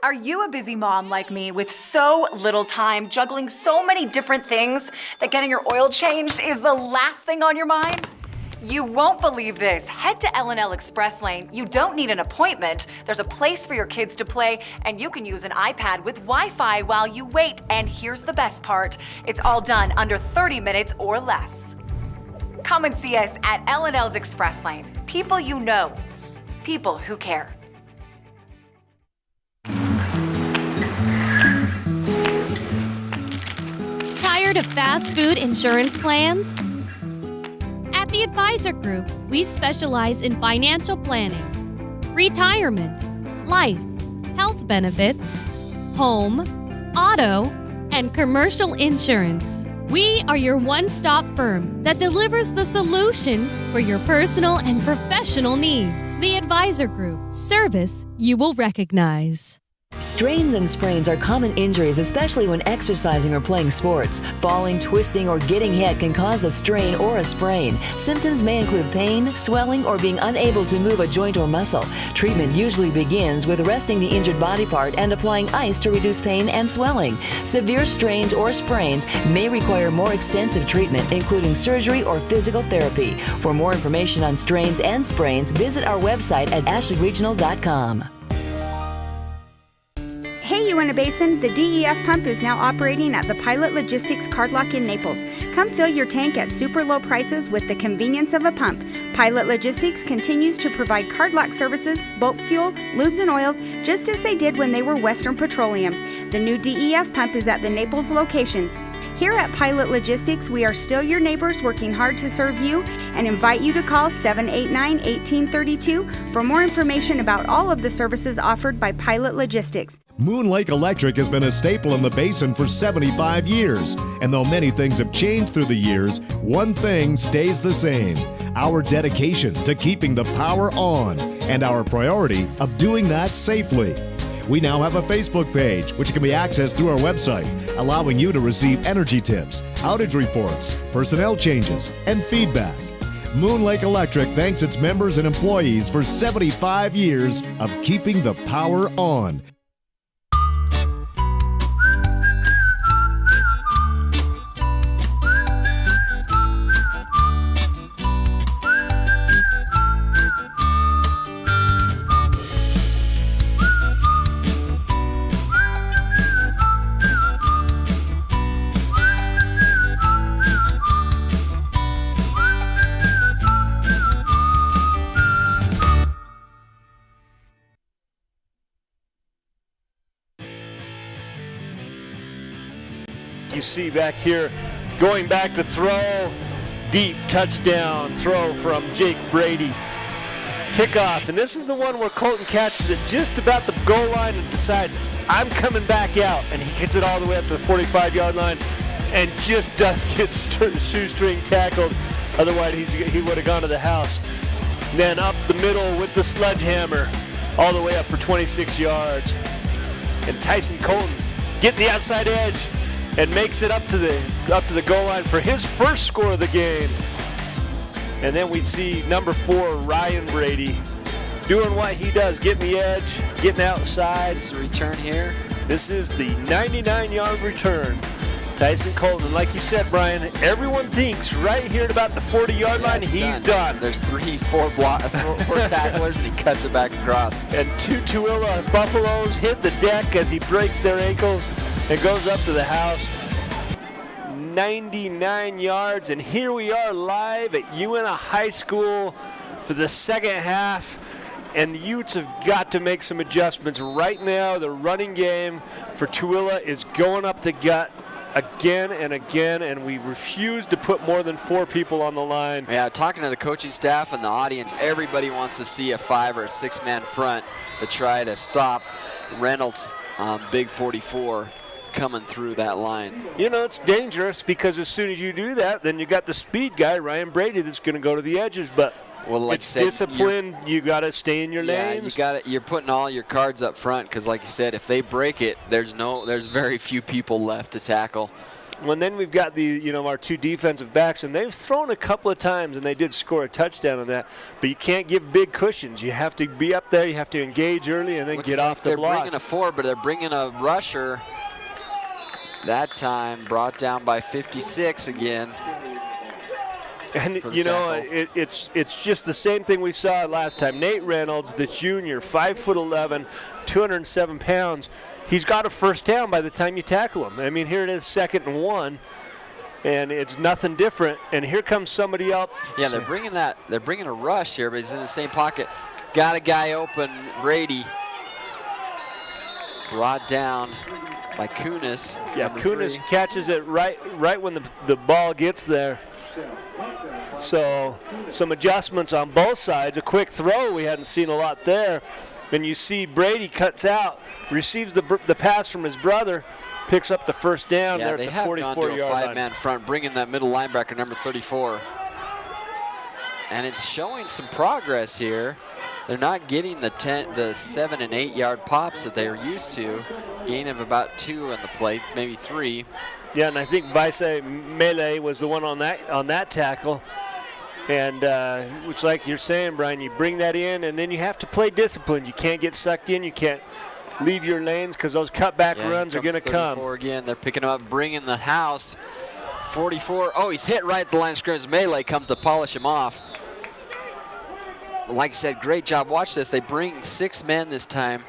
Are you a busy mom like me with so little time, juggling so many different things that getting your oil changed is the last thing on your mind? You won't believe this. Head to L&L Express Lane. You don't need an appointment. There's a place for your kids to play, and you can use an iPad with Wi-Fi while you wait. And here's the best part. It's all done under 30 minutes or less. Come and see us at L&L's Express Lane. People you know. People who care. Tired of fast food insurance plans? At the Advisor Group, we specialize in financial planning, retirement, life, health benefits, home, auto, and commercial insurance. We are your one-stop firm that delivers the solution for your personal and professional needs. The Advisor Group. Service you will recognize. Strains and sprains are common injuries, especially when exercising or playing sports. Falling, twisting, or getting hit can cause a strain or a sprain. Symptoms may include pain, swelling, or being unable to move a joint or muscle. Treatment usually begins with resting the injured body part and applying ice to reduce pain and swelling. Severe strains or sprains may require more extensive treatment, including surgery or physical therapy. For more information on strains and sprains, visit our website at ashleyregional.com. Hey Uintah Basin, the DEF pump is now operating at the Pilot Logistics Card Lock in Naples. Come fill your tank at super low prices with the convenience of a pump. Pilot Logistics continues to provide card lock services, boat fuel, lubes and oils, just as they did when they were Western Petroleum. The new DEF pump is at the Naples location. Here at Pilot Logistics, we are still your neighbors working hard to serve you and invite you to call 789-1832 for more information about all of the services offered by Pilot Logistics. Moon Lake Electric has been a staple in the basin for 75 years. And though many things have changed through the years, one thing stays the same: our dedication to keeping the power on and our priority of doing that safely. We now have a Facebook page, which can be accessed through our website, allowing you to receive energy tips, outage reports, personnel changes, and feedback. Moon Lake Electric thanks its members and employees for 75 years of keeping the power on. You see back here, going back to throw, deep touchdown throw from Jake Brady. Kickoff, and this is the one where Colton catches it just about the goal line and decides, I'm coming back out, and he gets it all the way up to the 45-yard line and just does get shoestring tackled. Otherwise, he would have gone to the house. And then up the middle with the sledgehammer, all the way up for 26 yards. And Tyson Colton getting the outside edge and makes it up to the goal line for his first score of the game. And then we see number 4, Ryan Brady, doing what he does, getting the edge, getting outside. It's a return here. This is the 99-yard return. Tyson Colton, like you said, Brian, everyone thinks right here at about the 40-yard line, he's done. There's 4 tacklers, and he cuts it back across. And 2 Tooele Buffaloes hit the deck as he breaks their ankles and goes up to the house. 99 yards, and here we are live at Uintah High School for the second half, and the Utes have got to make some adjustments. Right now, the running game for Tooele is going up the gut again and again, and we refuse to put more than 4 people on the line. Yeah, talking to the coaching staff and the audience, everybody wants to see a 5 or 6-man front to try to stop Reynolds, big 44. Coming through that line. You know, it's dangerous because as soon as you do that, then you got the speed guy, Ryan Brady, that's going to go to the edges. But well, like it's said, discipline. You got to stay in your lanes. You're putting all your cards up front because, like you said, if they break it, there's very few people left to tackle. Well, then we've got our two defensive backs, and they've thrown a couple of times, and they did score a touchdown on that. But you can't give big cushions. You have to be up there. You have to engage early and then get off the block. They're bringing a forward, but they're bringing a rusher. That time brought down by 56 again. And, it's just the same thing we saw last time. Nate Reynolds, the junior, 5'11", 207 pounds. He's got a first down by the time you tackle him. I mean, here it is, 2nd and 1, and it's nothing different. And here comes somebody up. Yeah, they're bringing a rush here, but he's in the same pocket. Got a guy open, Brady. Brought down by Kunis. Yeah, Kunis catches it right when the ball gets there. So some adjustments on both sides. A quick throw, we hadn't seen a lot there. And you see Brady cuts out, receives the pass from his brother, picks up the first down there at the 44-yard line. They have gone to a 5-man front, bringing that middle linebacker, number 34. And it's showing some progress here. They're not getting the 7 and 8 yard pops that they were used to. Gain of about 2 on the play, maybe 3. Yeah, and I think Vice Melee was the one on that tackle. And it's like you're saying, Brian, you bring that in, and then you have to play disciplined. You can't get sucked in. You can't leave your lanes because those cutback runs are going to come. Again, they're picking him up, bringing the house. 44. Oh, he's hit right at the line of scrimmage. Melee comes to polish him off. Like I said, great job. Watch this. They bring 6 men this time.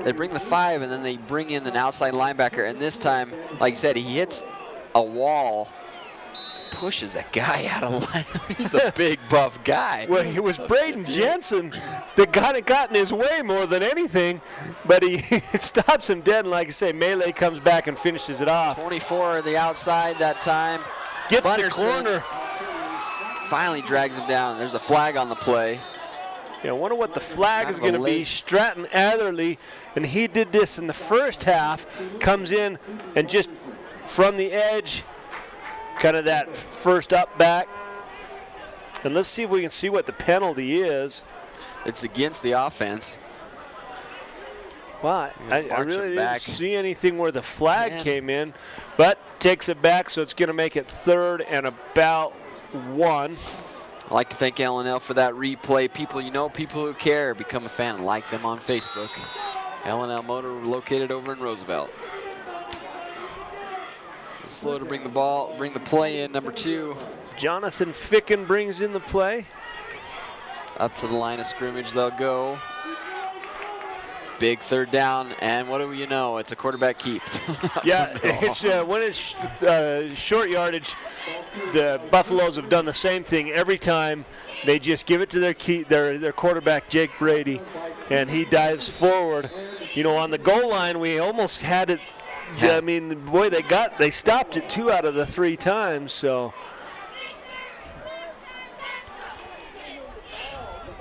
They bring the 5, and then they bring in an outside linebacker. And this time, like I said, he hits a wall. Pushes that guy out of line. He's a big, buff guy. Well, it was Braden Jensen that got in his way more than anything, but he stops him dead, and like I say, Melee comes back and finishes it off. 24 the outside that time. Gets Bunderson the corner. Finally drags him down. There's a flag on the play. Yeah, I wonder what the flag is going to be. Stratton Atherley, and he did this in the first half, comes in and just from the edge, kind of that first up back. And let's see if we can see what the penalty is. It's against the offense. Well, I really didn't see anything where the flag came in, but takes it back, so it's going to make it 3rd and about 1. I'd like to thank L&L for that replay. People people who care, become a fan and like them on Facebook. L&L Motor located over in Roosevelt. Slow to bring the play in, number 2. Jonathan Ficken brings in the play. Up to the line of scrimmage they'll go. Big 3rd down, and what do you know? It's a quarterback keep. Yeah, it's when it's short yardage, the Buffaloes have done the same thing every time. They just give it to their quarterback, Jake Brady, and he dives forward. On the goal line, we almost had it. I mean, boy, they stopped it 2 out of the 3 times. So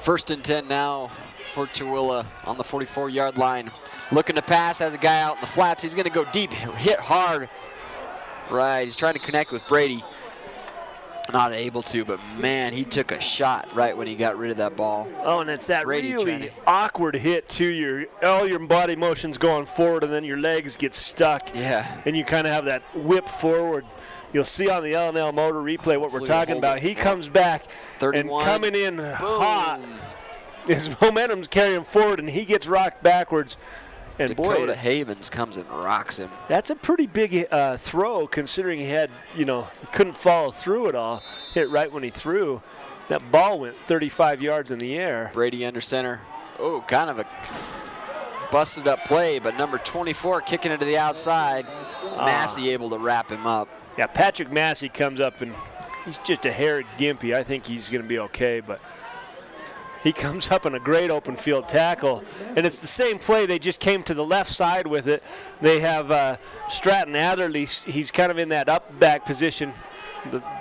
1st and 10 now for Tooele on the 44-yard line. Looking to pass, has a guy out in the flats. He's going to go deep, hit hard. Right, he's trying to connect with Brady. Not able to, but man, he took a shot right when he got rid of that ball. Oh, and it's that Brady really awkward hit too. All your body motion's going forward, and then your legs get stuck. Yeah. And you kind of have that whip forward. You'll see on the L&L Motor replay what we're talking about. He comes back 31. And coming in hot. His momentum's carrying him forward, and he gets rocked backwards. And Dakota Havens comes and rocks him. That's a pretty big throw, considering he had, he couldn't follow through it all. Hit right when he threw. That ball went 35 yards in the air. Brady under center. Oh, kind of a busted up play, but number 24 kicking it to the outside. Massey able to wrap him up. Yeah, Patrick Massey comes up, and he's just a hair gimpy. I think he's going to be okay, but he comes up in a great open field tackle, and it's the same play. They just came to the left side with it. They have Stratton Atherley. He's kind of in that up back position,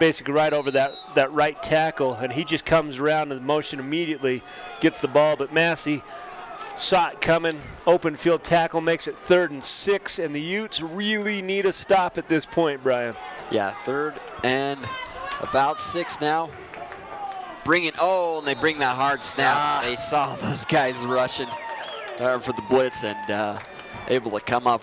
basically right over that right tackle, and he just comes around in motion immediately, gets the ball, but Massey saw it coming. Open field tackle makes it 3rd and 6, and the Utes really need a stop at this point, Brian. Yeah, 3rd and about 6 now. And they bring that hard snap. They saw those guys rushing for the blitz and able to come up.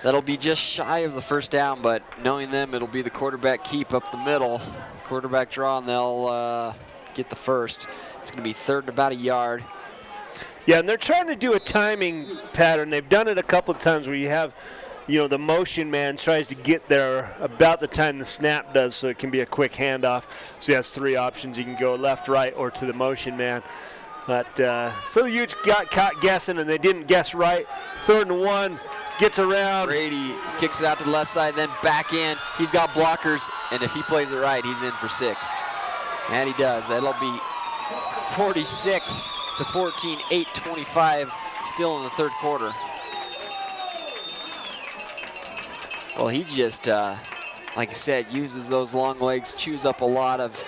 That'll be just shy of the first down, but knowing them, it'll be the quarterback keep up the middle. Quarterback draw, and they'll get the first. It's going to be third and about a yard. Yeah, and they're trying to do a timing pattern. They've done it a couple of times where you have, the motion man tries to get there about the time the snap does, so it can be a quick handoff. So he has 3 options. You can go left, right, or to the motion man. But so the Utes got caught guessing, and they didn't guess right. 3rd and 1, gets around. Brady kicks it out to the left side, then back in. He's got blockers, and if he plays it right, he's in for 6. And he does. That'll be 46 to 14, 8:25 still in the third quarter. Well, he just, like I said, uses those long legs, chews up a lot of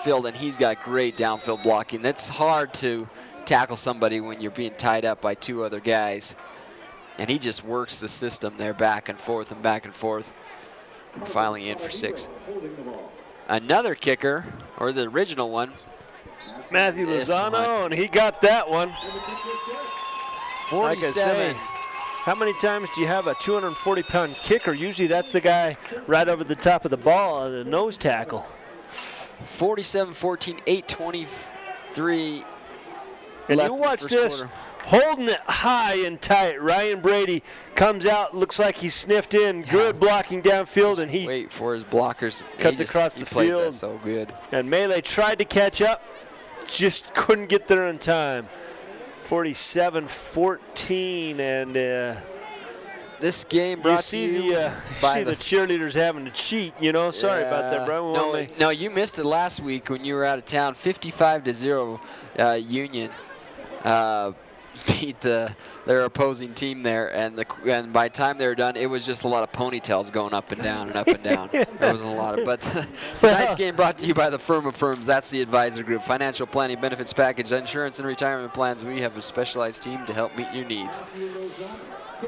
field, and he's got great downfield blocking. It's hard to tackle somebody when you're being tied up by 2 other guys. And he just works the system there back and forth and back and forth. Finally in for 6. Another kicker, or the original one, Matthew Lozano, and he got that one. 47. Like I say, how many times do you have a 240-pound kicker? Usually that's the guy right over the top of the ball, the nose tackle. 47-14, 8:23. And you watch this, holding it high and tight. Ryan Brady comes out, looks like he sniffed in, good blocking downfield, and he wait for his blockers. Cuts across the plays field. That so good. And Melee tried to catch up, just couldn't get there in time. 47-14, and this game brought to you by the cheerleaders having to cheat. Sorry about that, Brian. No, you missed it last week when you were out of town. 55-0, Union beat their opposing team there, and by the time they were done, it was just a lot of ponytails going up and down and up and down. There was a lot of, but tonight's game brought to you by the Firm of Firms. That's the Advisor Group. Financial planning, benefits package, insurance, and retirement plans. We have a specialized team to help meet your needs.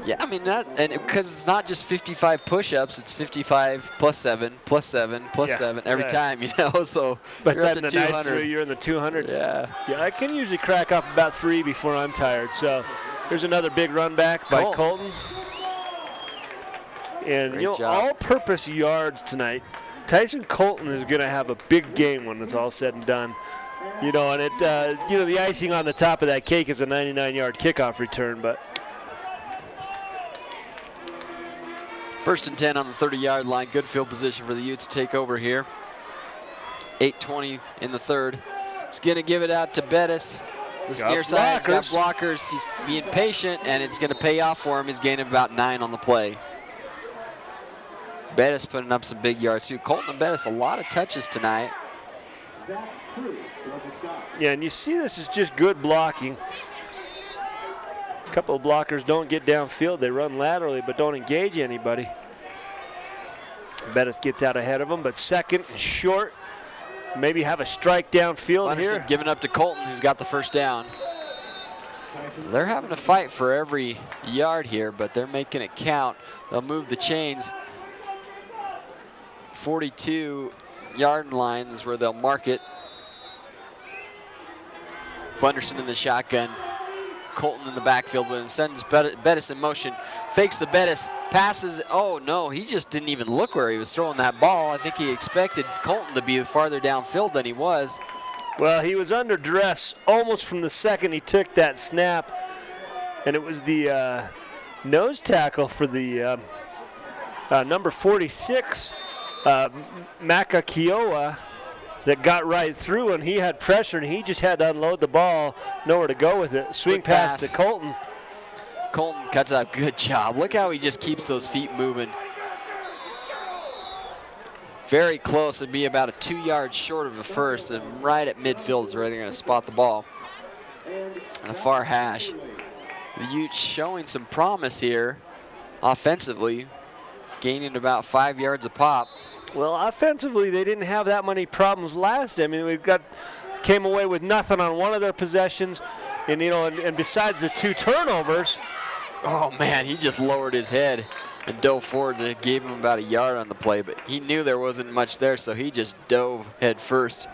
Yeah, I mean, because it's not just 55 push-ups, it's 55 plus 7, plus 7, plus 7 every time, so but you're up to the 200. nights where you're in the 200s. Yeah, I can usually crack off about 3 before I'm tired. So here's another big run back by Colton. And all-purpose yards tonight. Tyson Colton is going to have a big game when it's all said and done. And the icing on the top of that cake is a 99-yard kickoff return, but. 1st and 10 on the 30-yard line. Good field position for the Utes to take over here. 8:20 in the third. It's going to give it out to Bettis. The near side's got blockers. He's being patient, and it's going to pay off for him. He's gaining about 9 on the play. Bettis putting up some big yards, too. Colton and Bettis, a lot of touches tonight. Yeah, and you see this is just good blocking. A couple of blockers don't get downfield. They run laterally but don't engage anybody. Bettis gets out ahead of them, but 2nd and short. Maybe have a strike downfield here. Giving up to Colton, who's got the first down. They're having to fight for every yard here, but they're making it count. They'll move the chains. 42-yard line is where they'll mark it. Bunderson in the shotgun. Colton in the backfield with him, sends Bettis in motion, fakes the Bettis, passes. Oh no, he just didn't even look where he was throwing that ball. I think he expected Colton to be farther downfield than he was. Well, he was under duress almost from the second he took that snap, and it was the nose tackle for the number 46, Maka Kiowa, that got right through, and he had pressure, and he just had to unload the ball, nowhere to go with it. Swing pass to Colton. Colton cuts out, good job. Look how he just keeps those feet moving. Very close, it'd be about a 2 yards short of the first, and right at midfield is where they're gonna spot the ball. The far hash. The Utes showing some promise here offensively, gaining about 5 yards a pop. Well, offensively, they didn't have that many problems last. I mean, came away with nothing on one of their possessions, and and besides the 2 turnovers. Oh man, he just lowered his head and dove forward, and it gave him about a yard on the play, but he knew there wasn't much there, so he just dove head first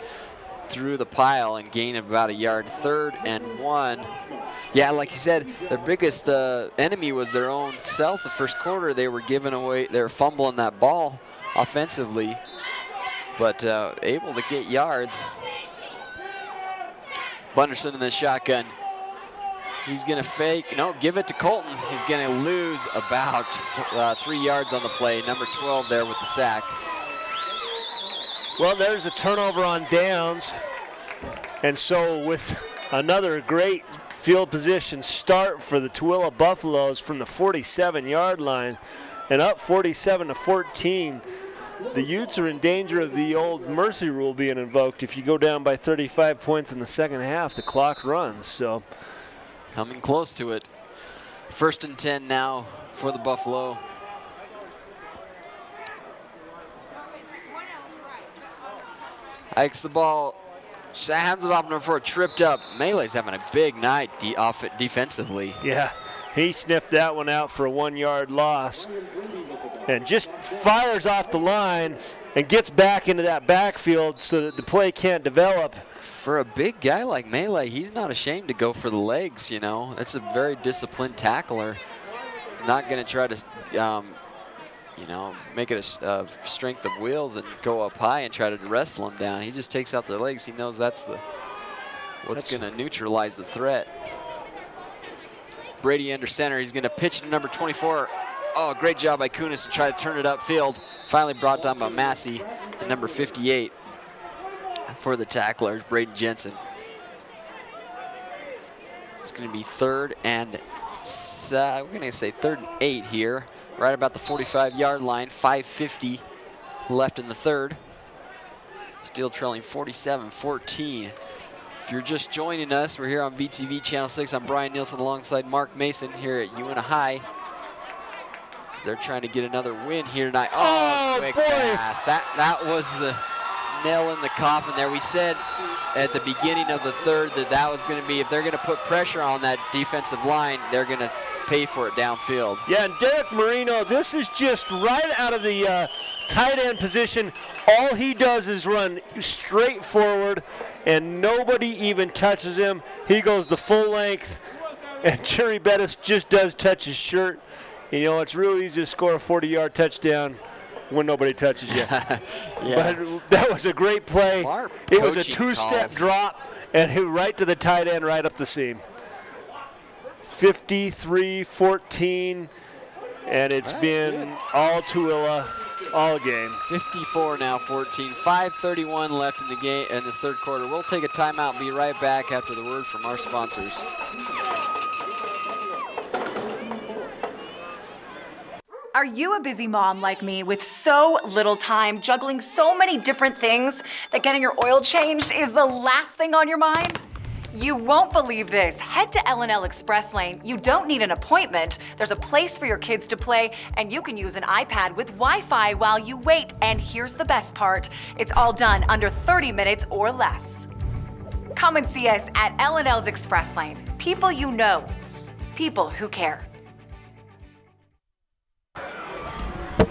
through the pile and gained about a yard. 3rd and 1. Yeah, like you said, their biggest enemy was their own self. The first quarter, they were giving away, they were fumbling that ball offensively, but able to get yards. Bunderson in the shotgun. He's going to fake. No, give it to Colton. He's going to lose about 3 yards on the play. Number 12 there with the sack. Well, there's a turnover on downs. And so with another great field position start for the Tooele Buffaloes from the 47-yard line and up 47-14. The Utes are in danger of the old mercy rule being invoked. If you go down by 35 points in the second half, the clock runs. So coming close to it. 1st and 10 now for the Buffalo. Hikes the ball, hands it off for a tripped up. Melee's having a big night defensively. Yeah, he sniffed that one out for a 1-yard loss and just fires off the line and gets back into that backfield so that the play can't develop. For a big guy like Melee, he's not ashamed to go for the legs, you know. It's a very disciplined tackler. Not going to try to, you know, make it a strength of wheels and go up high and try to wrestle him down. He just takes out their legs. He knows that's what's going to neutralize the threat. Brady under center. He's going to pitch to number 24. Oh, great job by Kunis to try to turn it upfield. Finally brought down by Massey at number 58 for the tackler, Braden Jensen. It's going to be 3rd and, we're going to say 3rd and 8 here, right about the 45-yard line, 5:50 left in the 3rd. Still trailing 47-14. If you're just joining us, we're here on VTV Channel 6. I'm Brian Nielsen alongside Mark Mason here at Uintah High. They're trying to get another win here tonight. Oh, quick pass. That was the nail in the coffin there. We said at the beginning of the 3rd that was going to be, if they're going to put pressure on that defensive line, they're going to pay for it downfield. Yeah, and Derek Marino, this is just right out of the tight end position. All he does is run straight forward, and nobody even touches him. He goes the full length, and Jerry Bettis just does touch his shirt. You know, it's real easy to score a 40-yard touchdown when nobody touches you. Yeah. But that was a great play. Smart It was a coaching two-step calls. drop, and hit right to the tight end, right up the seam. 53-14, and it's been all Tooele all game. 54 now, 14. 5:31 left in the game in this 3rd quarter. We'll take a timeout and be right back after the word from our sponsors. Are you a busy mom like me with so little time, juggling so many different things that getting your oil changed is the last thing on your mind? You won't believe this. Head to L&L Express Lane. You don't need an appointment. There's a place for your kids to play, and you can use an iPad with Wi-Fi while you wait. And here's the best part. It's all done under 30 minutes or less. Come and see us at L&L's Express Lane. People you know. People who care.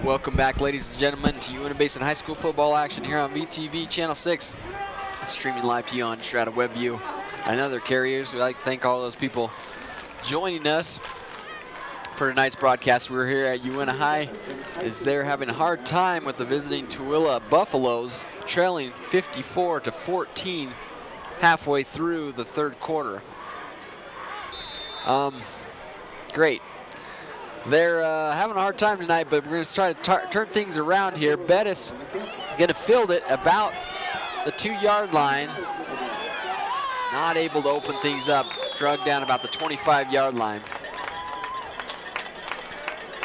Welcome back, ladies and gentlemen, to Uintah Basin High School football action here on VTV Channel 6. Streaming live to you on Strata WebView and other carriers. We'd like to thank all those people joining us for tonight's broadcast. We're here at Uintah High as they're having a hard time with the visiting Tooele Buffaloes, trailing 54-14 halfway through the 3rd quarter. Great. They're having a hard time tonight, but we're going to try to turn things around here. Bettis going to field it about the 2-yard line. Not able to open things up. Drug down about the 25-yard line.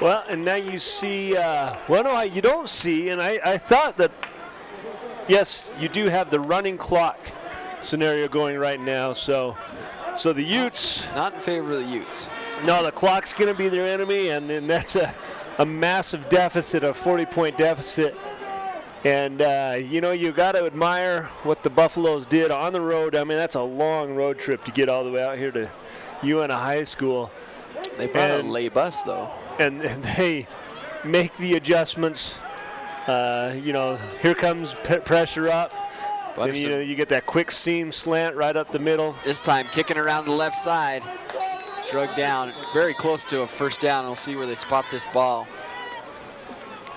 Well, and now you see, well, no, you don't see, and I thought that, yes, you do have the running clock scenario going right now, so the Utes. Not in favor of the Utes. No, the clock's going to be their enemy, and that's a massive deficit, a 40-point deficit. And, you know, you got to admire what the Buffaloes did on the road. I mean, that's a long road trip to get all the way out here to Uintah High School. They brought a lay bus, though. And they make the adjustments. You know, here comes pressure up. Then, you get that quick seam slant right up the middle. This time kicking around the left side. Drug down, very close to a first down. We'll see where they spot this ball.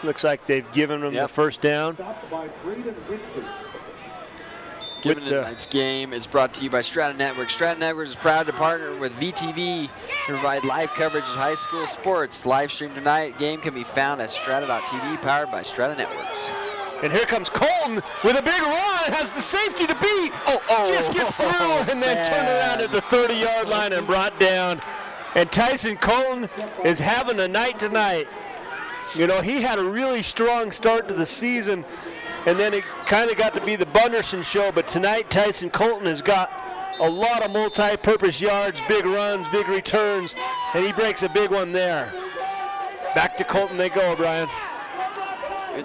Looks like they've given them the first down. Given tonight's game is brought to you by Strata Networks. Strata Networks is proud to partner with VTV to provide live coverage of high school sports. Live stream tonight. Game can be found at strata.tv, powered by Strata Networks. And here comes Colton with a big run. Has the safety to beat. Just gets through and then turned around at the 30-yard line and brought down. And Tyson Colton is having a night tonight. You know, he had a really strong start to the season, and then it kind of got to be the Bunderson show. But tonight, Tyson Colton has got a lot of multi-purpose yards, big runs, big returns, and he breaks a big one there. Back to Colton they go, Brian.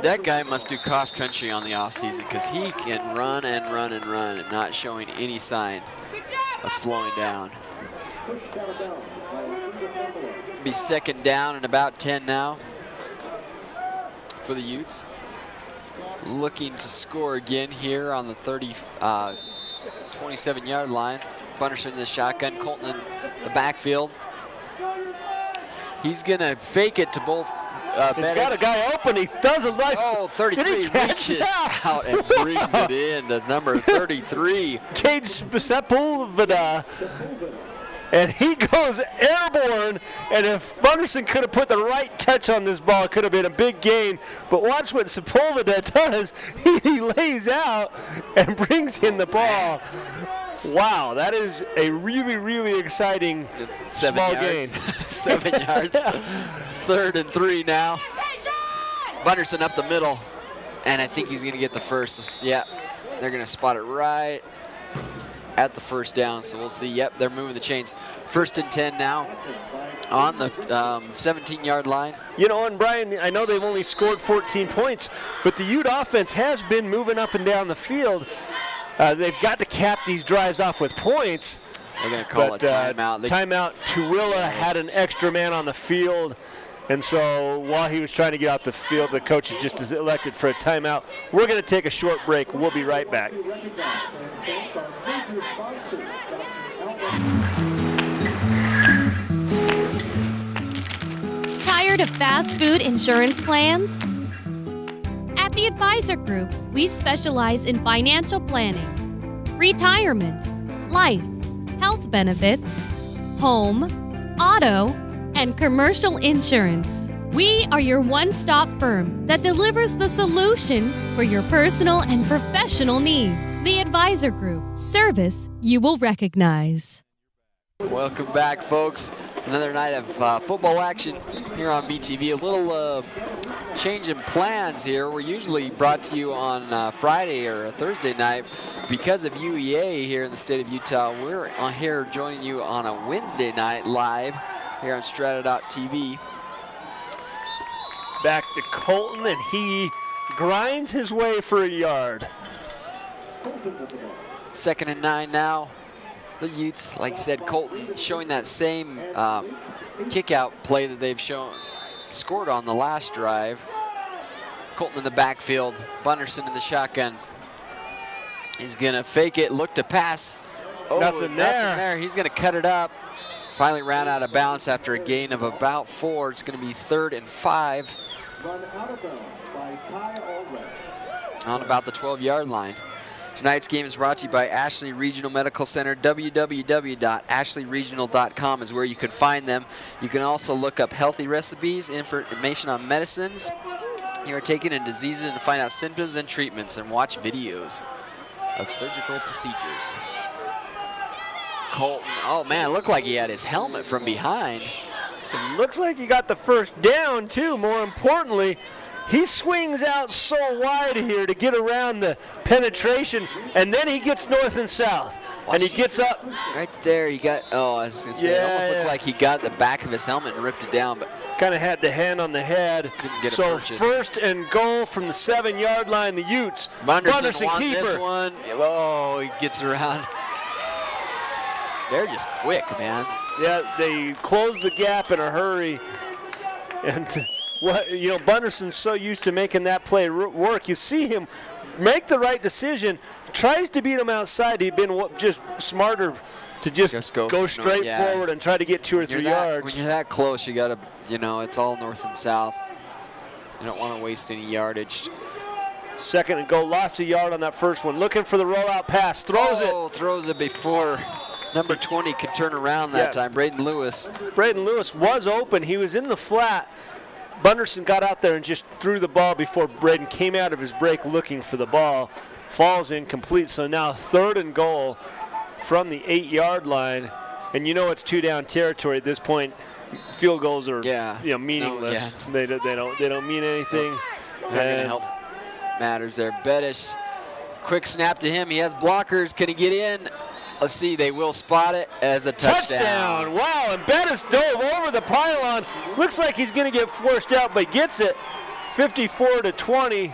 That guy must do cross country on the offseason, because he can run and run and run and not showing any sign of slowing down. Be second down and about 10 now for the Utes. Looking to score again here on the 27-yard line. Bunderson in the shotgun, Colton in the backfield. He's going to fake it to both. He's got a guy open. He does a nice. 33 reaches out and brings it in to number 33. Cade Sepulveda. And he goes airborne. And if Bunderson could have put the right touch on this ball, it could have been a big gain. But watch what Sepulveda does. He lays out and brings in the ball. Wow, that is a really, really exciting small gain. 7 yards. 3rd and 3 now. Bunderson up the middle, and I think he's going to get the first. Yeah, they're going to spot it right at the first down, so we'll see. Yep, they're moving the chains. 1st and 10 now on the 17-yard line. You know, and Brian, I know they've only scored 14 points, but the Ute offense has been moving up and down the field. They've got to cap these drives off with points. They're going to call a timeout. Timeout. Tooele had an extra man on the field. And so while he was trying to get out the field, the coach has just elected for a timeout. We're going to take a short break. We'll be right back. Tired of fast food insurance plans? At the Advisor Group, we specialize in financial planning, retirement, life, health benefits, home, auto, and commercial insurance. We are your one-stop firm that delivers the solution for your personal and professional needs. The Advisor Group. Service you will recognize. Welcome back, folks. Another night of football action here on VTV. A little change in plans here. We're usually brought to you on Friday or a Thursday night. Because of UEA here in the state of Utah, we're here joining you on a Wednesday night live here on strata.tv. Back to Colton, and he grinds his way for a yard. 2nd and 9 now. The Utes, like I said, Colton showing that same kick-out play that they've scored on the last drive. Colton in the backfield, Bunderson in the shotgun. He's gonna fake it, look to pass. Nothing there. He's gonna cut it up. Finally ran out of bounds after a gain of about 4. It's gonna be 3rd and 5. On about the 12-yard line. Tonight's game is brought to you by Ashley Regional Medical Center. www.ashleyregional.com is where you can find them. You can also look up healthy recipes, information on medicines. You are taken in diseases and find out symptoms and treatments, and watch videos of surgical procedures. Colton, oh man, it looked like he had his helmet from behind. It looks like he got the first down too. More importantly, he swings out so wide here to get around the penetration, and then he gets north and south. And he gets up. Right there, he got, I was going to say, it almost looked like he got the back of his helmet and ripped it down, but kind of had the hand on the head. Couldn't get so a purchase. 1st and goal from the 7-yard line, the Utes. Bunderson keeper. This one. Oh, he gets around. They're just quick, man. Yeah, they close the gap in a hurry. And Bunderson's so used to making that play work. You see him make the right decision, tries to beat him outside. He'd been just smarter to just go straight forward and try to get 2 or 3 yards. When you're that close, you got to, it's all north and south. You don't want to waste any yardage. 2nd and goal, lost a yard on that first one. Looking for the rollout pass, throws it. Throws it before number 20 could turn around that time, Braden Lewis. Braden Lewis was open. He was in the flat. Bunderson got out there and just threw the ball before Braden came out of his break looking for the ball. Falls incomplete, so now 3rd and goal from the 8-yard line. And it's 2-down territory at this point. Field goals are meaningless. They don't mean anything. Not gonna help matters there. Bettis, quick snap to him. He has blockers. Can he get in? Let's see. They will spot it as a touchdown. Wow! And Bettis dove over the pylon. Looks like he's going to get forced out, but gets it. 54-20.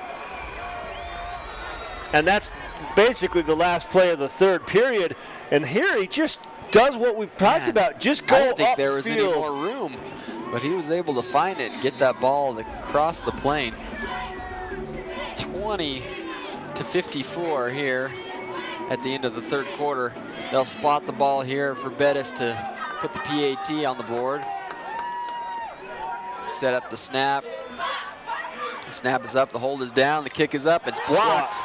And that's basically the last play of the 3rd period. And here he just does what we've talked about. Just go upfield. I didn't think there was any more room, but he was able to find it and get that ball across the plane. 20-54 here at the end of the 3rd quarter. They'll spot the ball here for Bettis to put the PAT on the board. Set up the snap. The snap is up, the hold is down, the kick is up. It's blocked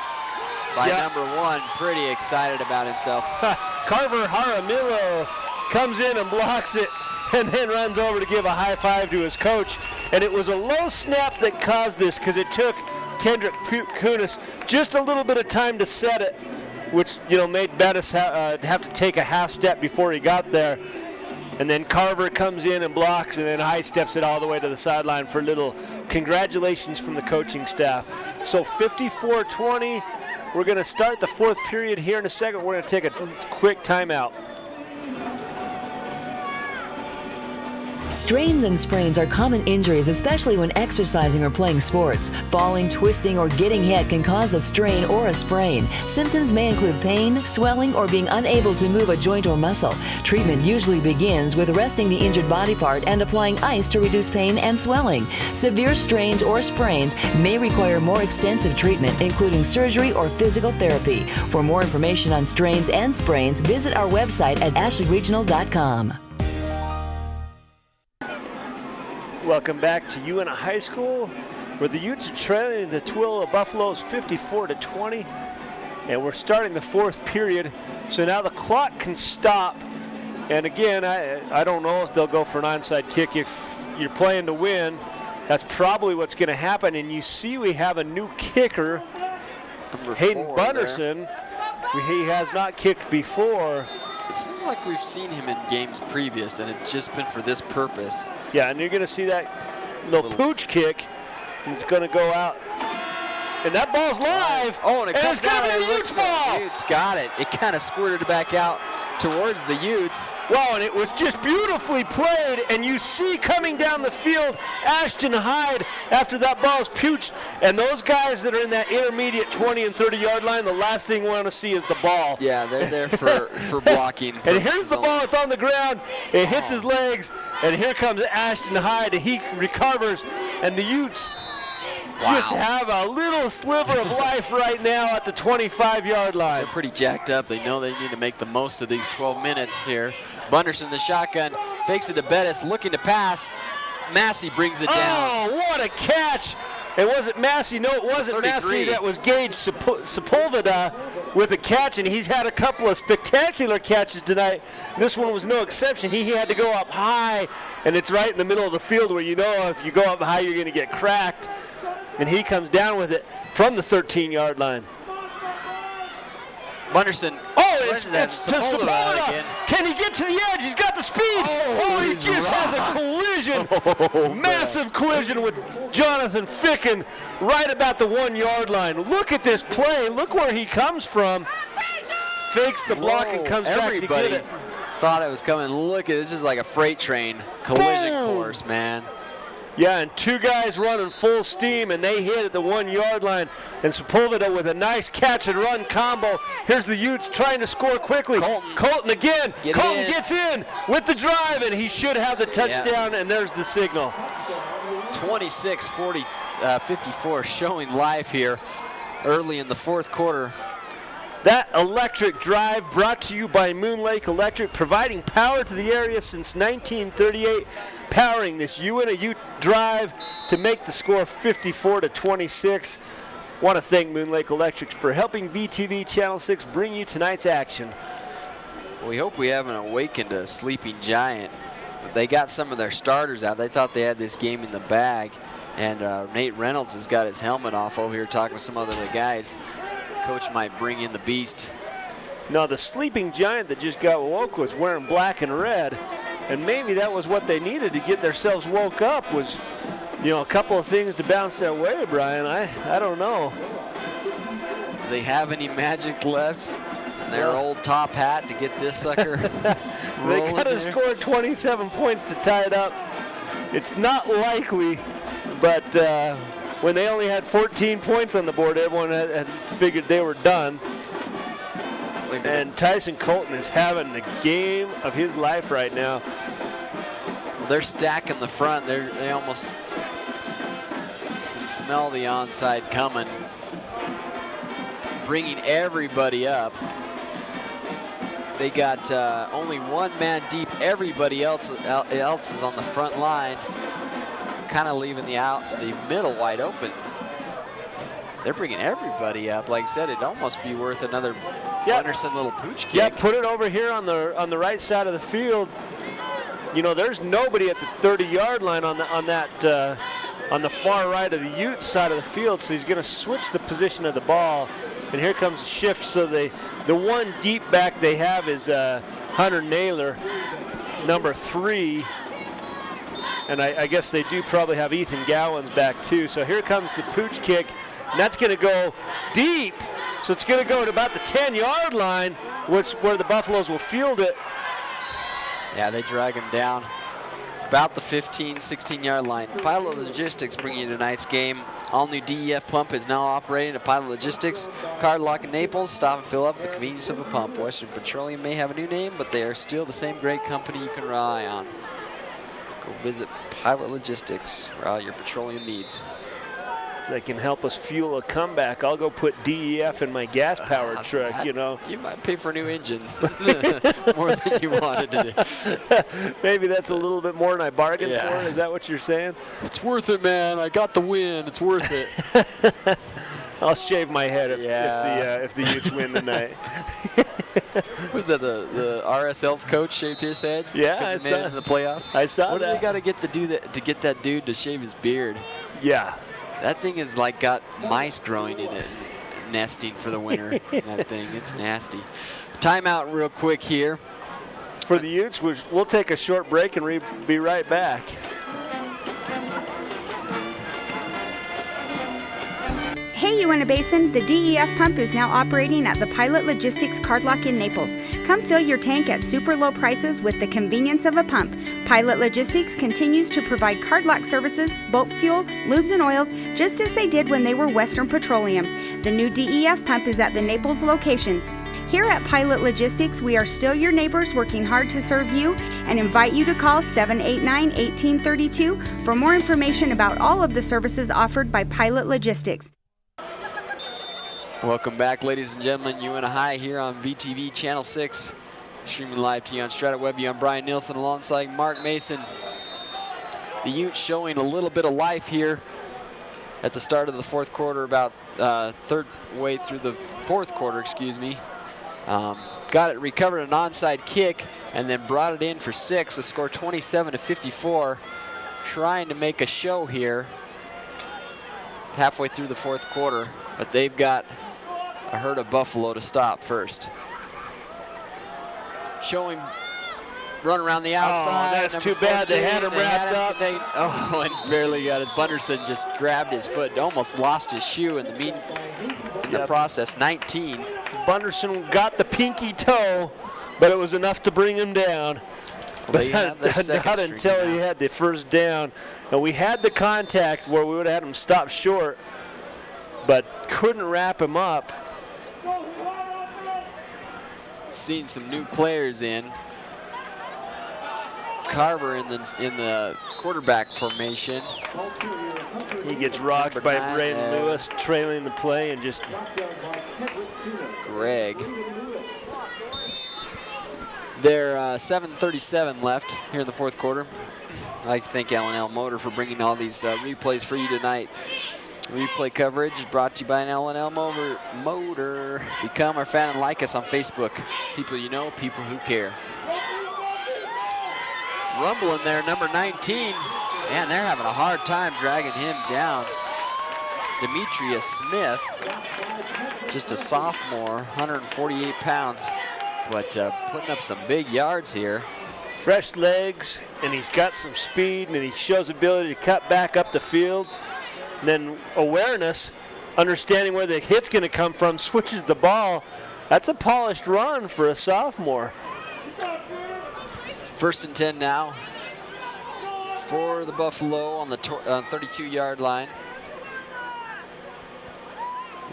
by number 1. Pretty excited about himself. Carver Jaramillo comes in and blocks it and then runs over to give a high five to his coach. And it was a low snap that caused this because it took Kendrick Kunis just a little bit of time to set it, which made Bettis have to take a half step before he got there. And then Carver comes in and blocks, and then high steps it all the way to the sideline for a little congratulations from the coaching staff. So 54-20. We're going to start the 4th period here in a second. We're going to take a quick timeout. Strains and sprains are common injuries, especially when exercising or playing sports. Falling, twisting, or getting hit can cause a strain or a sprain. Symptoms may include pain, swelling, or being unable to move a joint or muscle. Treatment usually begins with resting the injured body part and applying ice to reduce pain and swelling. Severe strains or sprains may require more extensive treatment, including surgery or physical therapy. For more information on strains and sprains, visit our website at ashleyregional.com. Welcome back to Uintah High School, where the Utes are trailing the Tooele Buffaloes 54-20. And we're starting the 4th period. So now the clock can stop. And again, I don't know if they'll go for an onside kick. If you're playing to win, that's probably what's going to happen. And you see we have a new kicker, Hayden Bunderson. He has not kicked before. It seems like we've seen him in games previous, and it's just been for this purpose. Yeah, and you're going to see that little pooch kick. And it's going to go out. And that ball's live. Oh, and it comes it's going to be the Utes ball. Utes got it. It kind of squirted back out towards the Utes. Wow, and it was just beautifully played. And you see coming down the field, Ashton Hyde after that ball is pooched. And those guys that are in that intermediate 20 and 30-yard line, the last thing we want to see is the ball. Yeah, they're there for blocking. And here's the ball. It's on the ground. It hits his legs. And here comes Ashton Hyde. And he recovers. And the Utes just have a little sliver of life right now at the 25-yard line. They're pretty jacked up. They know they need to make the most of these 12 minutes here. Bunderson, the shotgun, fakes it to Bettis, looking to pass. Massey brings it down. Oh, what a catch. And was it Massey? No, it wasn't Massey. That was Gage Sepulveda with a catch, and he's had a couple of spectacular catches tonight. This one was no exception. He had to go up high, and it's right in the middle of the field where you know if you go up high, you're going to get cracked. And he comes down with it from the 13-yard line. Bunderson. Oh, it's to Sepulveda. Can he get to the edge? He's got the speed. Oh, he just has a collision. Massive collision with Jonathan Ficken right about the 1-yard line. Look at this play. Look where he comes from. Fakes the block and comes back to get it. Thought it was coming. Look at this. Is like a freight train collision course, man. Yeah, and two guys running full steam, and they hit at the 1-yard line. And Sepulveda with a nice catch and run combo. Here's the Utes trying to score quickly. Colton again. Colton gets in with the drive, and he should have the touchdown, and there's the signal. 26-54 showing life here. early in the fourth quarter. That electric drive brought to you by Moon Lake Electric, providing power to the area since 1938, powering this Uintah Ute drive to make the score 54-26. Want to thank Moon Lake Electric for helping VTV Channel 6 bring you tonight's action. We hope we haven't awakened a sleeping giant. But they got some of their starters out. They thought they had this game in the bag. And Nate Reynolds has got his helmet off over here talking to some other guys. Coach might bring in the beast. No, the sleeping giant that just got woke was wearing black and red. And maybe that was what they needed to get themselves woke up, was, you know, a couple of things to bounce their way, Brian. I don't know. Do they have any magic left in their old top hat to get this sucker They got to score 27 points to tie it up. It's not likely, but when they only had 14 points on the board, everyone had figured they were done. And Tyson Colton is having the game of his life right now. They're stacking the front. They almost smell the onside coming, bringing everybody up. They got only one man deep. Everybody else is on the front line, kind of leaving the middle wide open. They're bringing everybody up. Like I said, it'd almost be worth another Anderson little pooch kick. Yeah, put it over here on the right side of the field. You know, there's nobody at the 30-yard line on the far right of the Utes side of the field, so he's going to switch the position of the ball. And here comes the shift. So the one deep back they have is Hunter Naylor, number 3. And I guess they do probably have Ethan Gowans back too. So here comes the pooch kick. And that's going to go deep. So it's going to go to about the 10-yard line, where the Buffaloes will field it. Yeah, they drag him down about the 15, 16-yard line. Pilot Logistics bringing you tonight's game. All-new DEF pump is now operating at Pilot Logistics. Card Lock in Naples. Stop and fill up at the convenience of a pump. Western Petroleum may have a new name, but they are still the same great company you can rely on. Go visit Pilot Logistics for all your petroleum needs. If they can help us fuel a comeback, I'll go put DEF in my gas-powered truck, you know. You might pay for a new engine more than you wanted to do. Maybe that's a little bit more than I bargained for. Is that what you're saying? It's worth it, man. I got the win. It's worth it. I'll shave my head if the Utes win tonight. Was that the RSL's coach shaved his head? Yeah, I saw it in the playoffs. I saw what that. What do they got to get to get that dude to shave his beard? Yeah. That thing is like got mice growing in it, nesting for the winter. That thing, it's nasty. Timeout real quick here. For the Utes, we'll take a short break and be right back. Hey Uintah Basin, the DEF pump is now operating at the Pilot Logistics Card Lock in Naples. Come fill your tank at super low prices with the convenience of a pump. Pilot Logistics continues to provide card lock services, bulk fuel, lubes and oils, just as they did when they were Western Petroleum. The new DEF pump is at the Naples location. Here at Pilot Logistics, we are still your neighbors working hard to serve you and invite you to call 789-1832 for more information about all of the services offered by Pilot Logistics. Welcome back, ladies and gentlemen. Uintah High here on VTV Channel 6. Streaming live to you on Strata Webby. I'm Brian Nielsen alongside Mark Mason. The Utes showing a little bit of life here at the start of the fourth quarter, about third way through the fourth quarter, excuse me. Got it, recovered an onside kick, and then brought it in for 6. The score 27-54. Trying to make a show here halfway through the fourth quarter, but they've got a herd of buffalo to stop first. Showing run around the outside. Oh, that's too bad. They had him wrapped up. And barely got it. Bunderson just grabbed his foot, almost lost his shoe in the process. 19. Bunderson got the pinky toe, but it was enough to bring him down. But not until he had the first down. And we had the contact where we would have had him stop short, but couldn't wrap him up. Seen some new players in. Carver in the quarterback formation. He gets rocked by Braden Lewis, trailing the play, and just Greg. There 7:37 left here in the fourth quarter. I'd like to thank L&L Motor for bringing all these replays for you tonight. Replay coverage is brought to you by an L&L Motor. Become our fan and like us on Facebook. People you know, people who care. Rumbling there, number 19. Man, they're having a hard time dragging him down. Demetrius Smith, just a sophomore, 148 pounds, but putting up some big yards here. Fresh legs, and he's got some speed, and he shows ability to cut back up the field. And then awareness, understanding where the hit's going to come from, switches the ball. That's a polished run for a sophomore. 1st and 10 now for the Buffalo on the 32-yard line.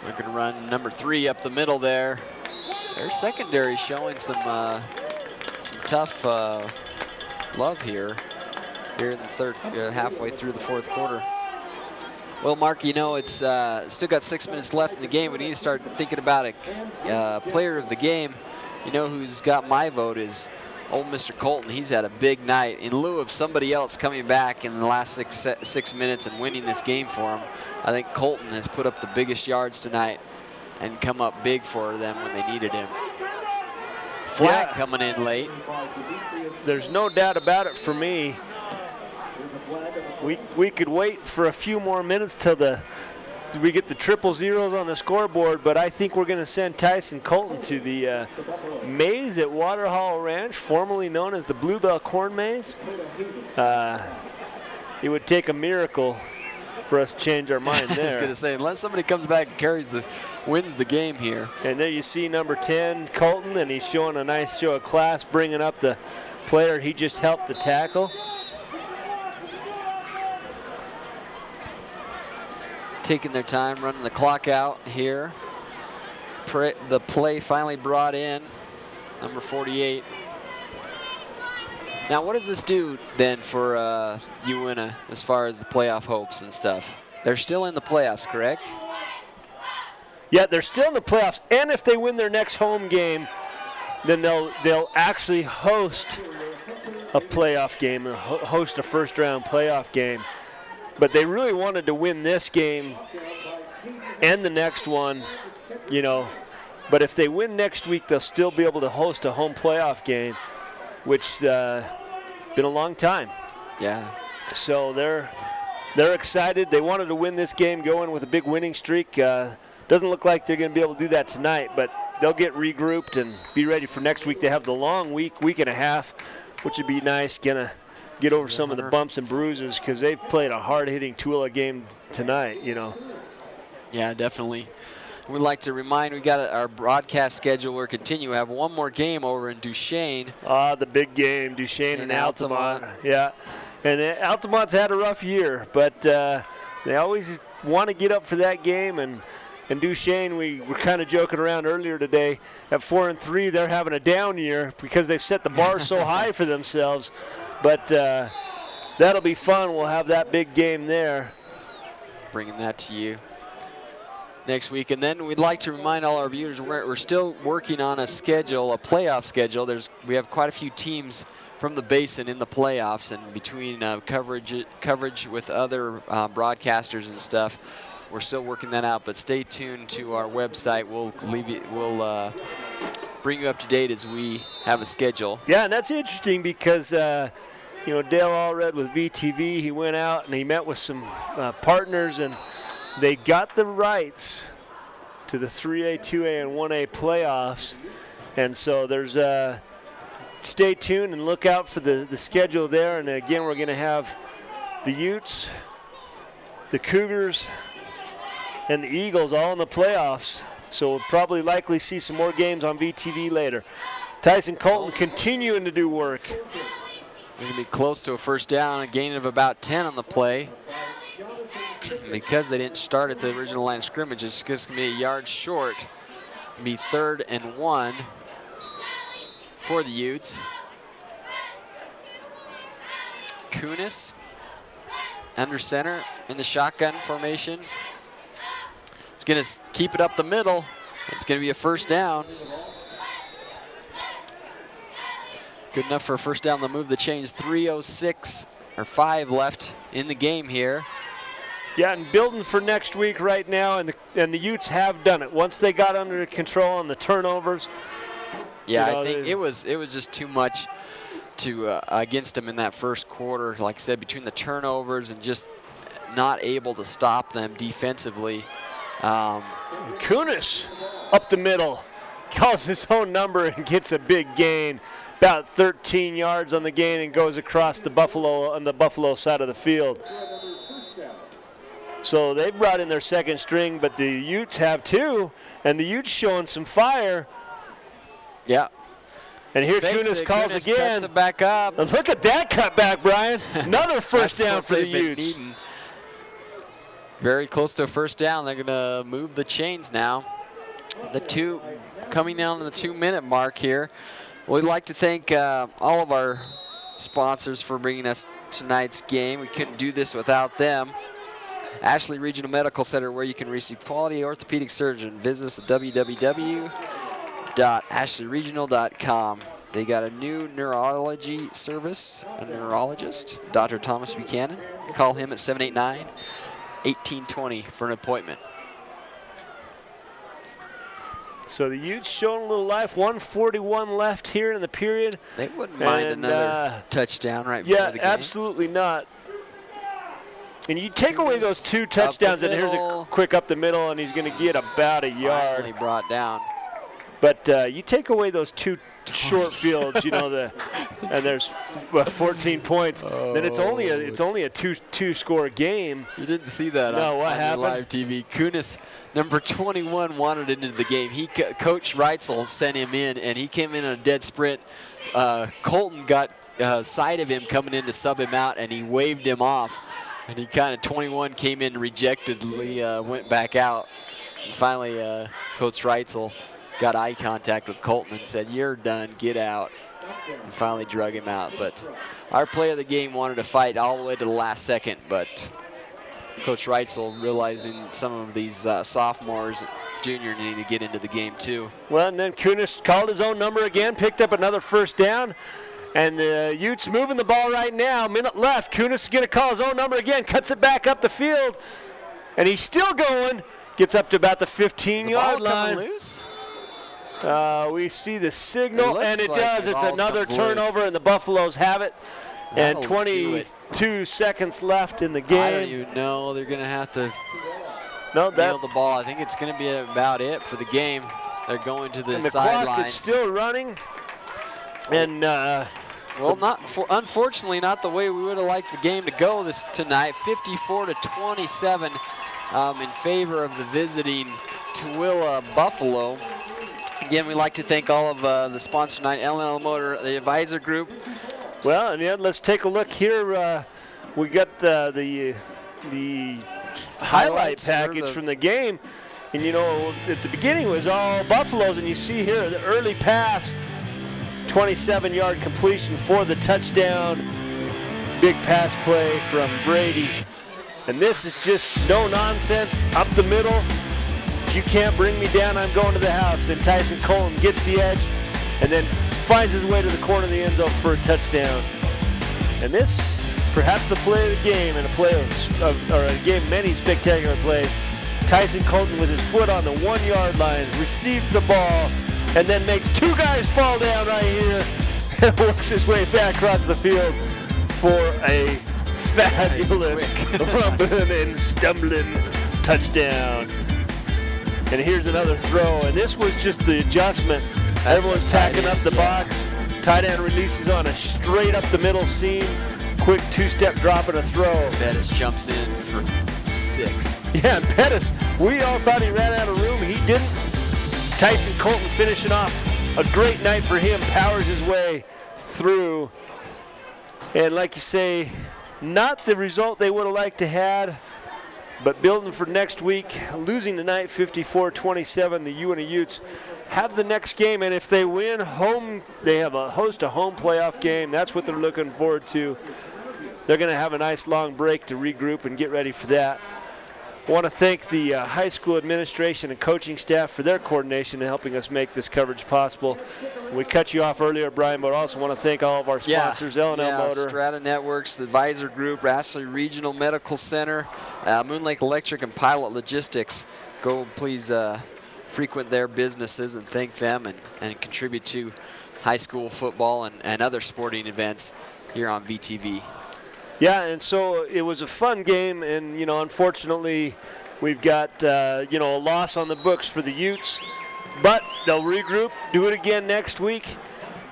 They're going to run number 3 up the middle there. Their secondary showing some tough love here in the halfway through the fourth quarter. Well, Mark, you know, it's still got 6 minutes left in the game. We need to start thinking about a player of the game. You know who's got my vote is old Mr. Colton. He's had a big night. In lieu of somebody else coming back in the last six minutes and winning this game for him, I think Colton has put up the biggest yards tonight and come up big for them when they needed him. Flag coming in late. There's no doubt about it for me. We could wait for a few more minutes till we get the 000s on the scoreboard, but I think we're going to send Tyson Colton to the maze at Waterhall Ranch, formerly known as the Bluebell Corn Maze. It would take a miracle for us to change our mind there. I was going to say, unless somebody comes back and wins the game here. And there you see number 10, Colton, and he's showing a nice show of class, bringing up the player he just helped to tackle. Taking their time, running the clock out here. The play finally brought in, number 48. Now, what does this do then for Uintah as far as the playoff hopes and stuff? They're still in the playoffs, correct? Yeah, they're still in the playoffs, and if they win their next home game, then they'll actually host a playoff game, host a first-round playoff game. But they really wanted to win this game and the next one, you know. But if they win next week, they'll still be able to host a home playoff game, which has been a long time. Yeah. So they're excited. They wanted to win this game, going with a big winning streak. Doesn't look like they're going to be able to do that tonight, but they'll get regrouped and be ready for next week. They have the long week and a half, which would be nice. Gonna get over some of the bumps and bruises because they've played a hard-hitting Tooele game tonight, you know. Yeah, definitely. We'd like to remind, we got our broadcast schedule. We're continuing. We have one more game over in Duchesne. The big game, Duchesne and Altamont. Yeah, and Altamont's had a rough year, but they always want to get up for that game. And Duchesne, we were kind of joking around earlier today. At 4-3, they're having a down year because they've set the bar so high for themselves. But that'll be fun. We'll have that big game there. Bringing that to you next week. And then we'd like to remind all our viewers we're still working on a schedule, a playoff schedule. We have quite a few teams from the Basin in the playoffs, and between coverage with other broadcasters and stuff, we're still working that out. But stay tuned to our website. We'll bring you up to date as we have a schedule. Yeah, and that's interesting because you know, Dale Allred with VTV, he went out and he met with some partners, and they got the rights to the 3A, 2A, and 1A playoffs. And so there's stay tuned and look out for the schedule there. And again, we're going to have the Utes, the Cougars, and the Eagles all in the playoffs. So we'll probably likely see some more games on VTV later. Tyson Colton continuing to do work. We're going to be close to a first down, a gain of about 10 on the play. Because they didn't start at the original line of scrimmage, it's just going to be a yard short. It'll be 3rd and 1 for the Utes. Kunis under center. in the shotgun formation. He's going to keep it up the middle. It's going to be a first down. Good enough for a first down to move the chains. 3:06 or 5 left in the game here. Yeah, and building for next week right now, and the Utes have done it. Once they got under control on the turnovers. Yeah, I think it was just too much to against them in that first quarter. Like I said, between the turnovers and just not able to stop them defensively. Kunis up the middle, calls his own number and gets a big gain. About 13 yards on the gain and goes across the Buffalo side of the field. So they've brought in their second string, but the Utes have too, and the Utes showing some fire. Yeah. And here Kunis calls Kunis again. Cuts it back up. And look at that cutback, Brian. Another first down for the Utes. Very close to a first down. They're going to move the chains now. The two coming down to the 2-minute mark here. We'd like to thank all of our sponsors for bringing us tonight's game. We couldn't do this without them. Ashley Regional Medical Center, where you can receive quality orthopedic surgeon. Visit us at www.ashleyregional.com. They got a new neurology service, a neurologist, Dr. Thomas Buchanan. Call him at 789-1820 for an appointment. So the Utes showing a little life. 1:41 left here in the period. They wouldn't mind another touchdown right before the game. Yeah, absolutely not. And you take away those 2 touchdowns, and here's a quick up the middle, and he's going to get about a yard. Finally brought down. But you take away those 2 short fields, you know, and there's 14 points. Then it's only a two-score game. You didn't see that on live TV. Kunis, number 21, wanted into the game. Coach Reitzel sent him in, and he came in on a dead sprint. Colton got sight of him coming in to sub him out, and he waved him off. And he kind of 21 came in rejectedly, went back out. And finally, Coach Reitzel got eye contact with Colton and said, "You're done, get out." And finally drug him out. But our player of the game wanted to fight all the way to the last second, but Coach Reitzel, realizing some of these sophomores and juniors need to get into the game too. Well, and then Kunis called his own number again, picked up another first down. And the Utes moving the ball right now. Minute left. Kunis is going to call his own number again. Cuts it back up the field. And he's still going. Gets up to about the 15-yard line. Loose? We see the signal, and it like does. It's another turnover, and the Buffaloes have it. And 22 seconds left in the game. I don't even know. They're going to have to nail the ball. I think it's going to be about it for the game. They're going to the sidelines. Clock is still running. And well, unfortunately, not the way we would have liked the game to go tonight. 54-27 in favor of the visiting Tooele Buffalo. Again, we'd like to thank all of the sponsors tonight, L&L Motor, the advisor group. Well, and yet let's take a look here. We got the highlight package from the game. And, you know, at the beginning it was all Buffaloes, and you see here the early pass. 27-yard completion for the touchdown. Big pass play from Brady. And this is just no nonsense, up the middle. If you can't bring me down, I'm going to the house. And Tyson Colton gets the edge and then finds his way to the corner of the end zone for a touchdown. And this, perhaps the play of the game, and a play or a game many spectacular plays. Tyson Colton with his foot on the 1-yard line receives the ball, and then makes 2 guys fall down right here and works his way back across the field for a fabulous rumbling and stumbling touchdown. And here's another throw, and this was just the adjustment. Everyone's tacking up the box. Tight end releases on a straight up the middle seam. Quick 2-step drop and a throw. Bettis jumps in for 6. Yeah, Bettis, we all thought he ran out of room. He didn't. Tyson Colton finishing off a great night for him, powers his way through. And like you say, not the result they would have liked to had, but building for next week, losing tonight 54-27, the Uintah Utes have the next game, and if they win home, they have a host a home playoff game. That's what they're looking forward to. they're going to have a nice long break to regroup and get ready for that. I want to thank the high school administration and coaching staff for their coordination in helping us make this coverage possible. We cut you off earlier, Brian, but I also want to thank all of our sponsors, L&L Motor. Strata Networks, the Advisor Group, Ashley Regional Medical Center, Moon Lake Electric, and Pilot Logistics. Go please frequent their businesses and thank them and contribute to high school football and other sporting events here on VTV. Yeah, and so it was a fun game, and unfortunately, we've got a loss on the books for the Utes, but they'll regroup, do it again next week,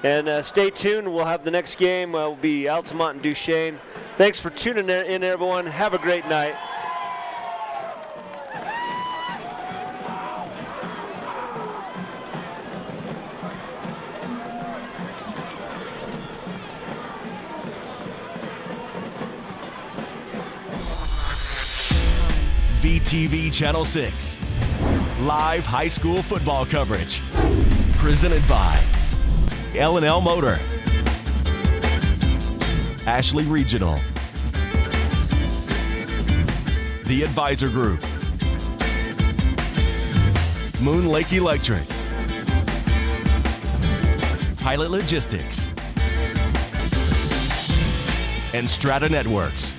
and stay tuned. We'll have the next game. Will be Altamont and Duchesne. Thanks for tuning in, everyone. Have a great night. VTV Channel 6. Live high school football coverage. Presented by L&L Motor. Ashley Regional. The Advisor Group. Moon Lake Electric. Pilot Logistics. And Strata Networks.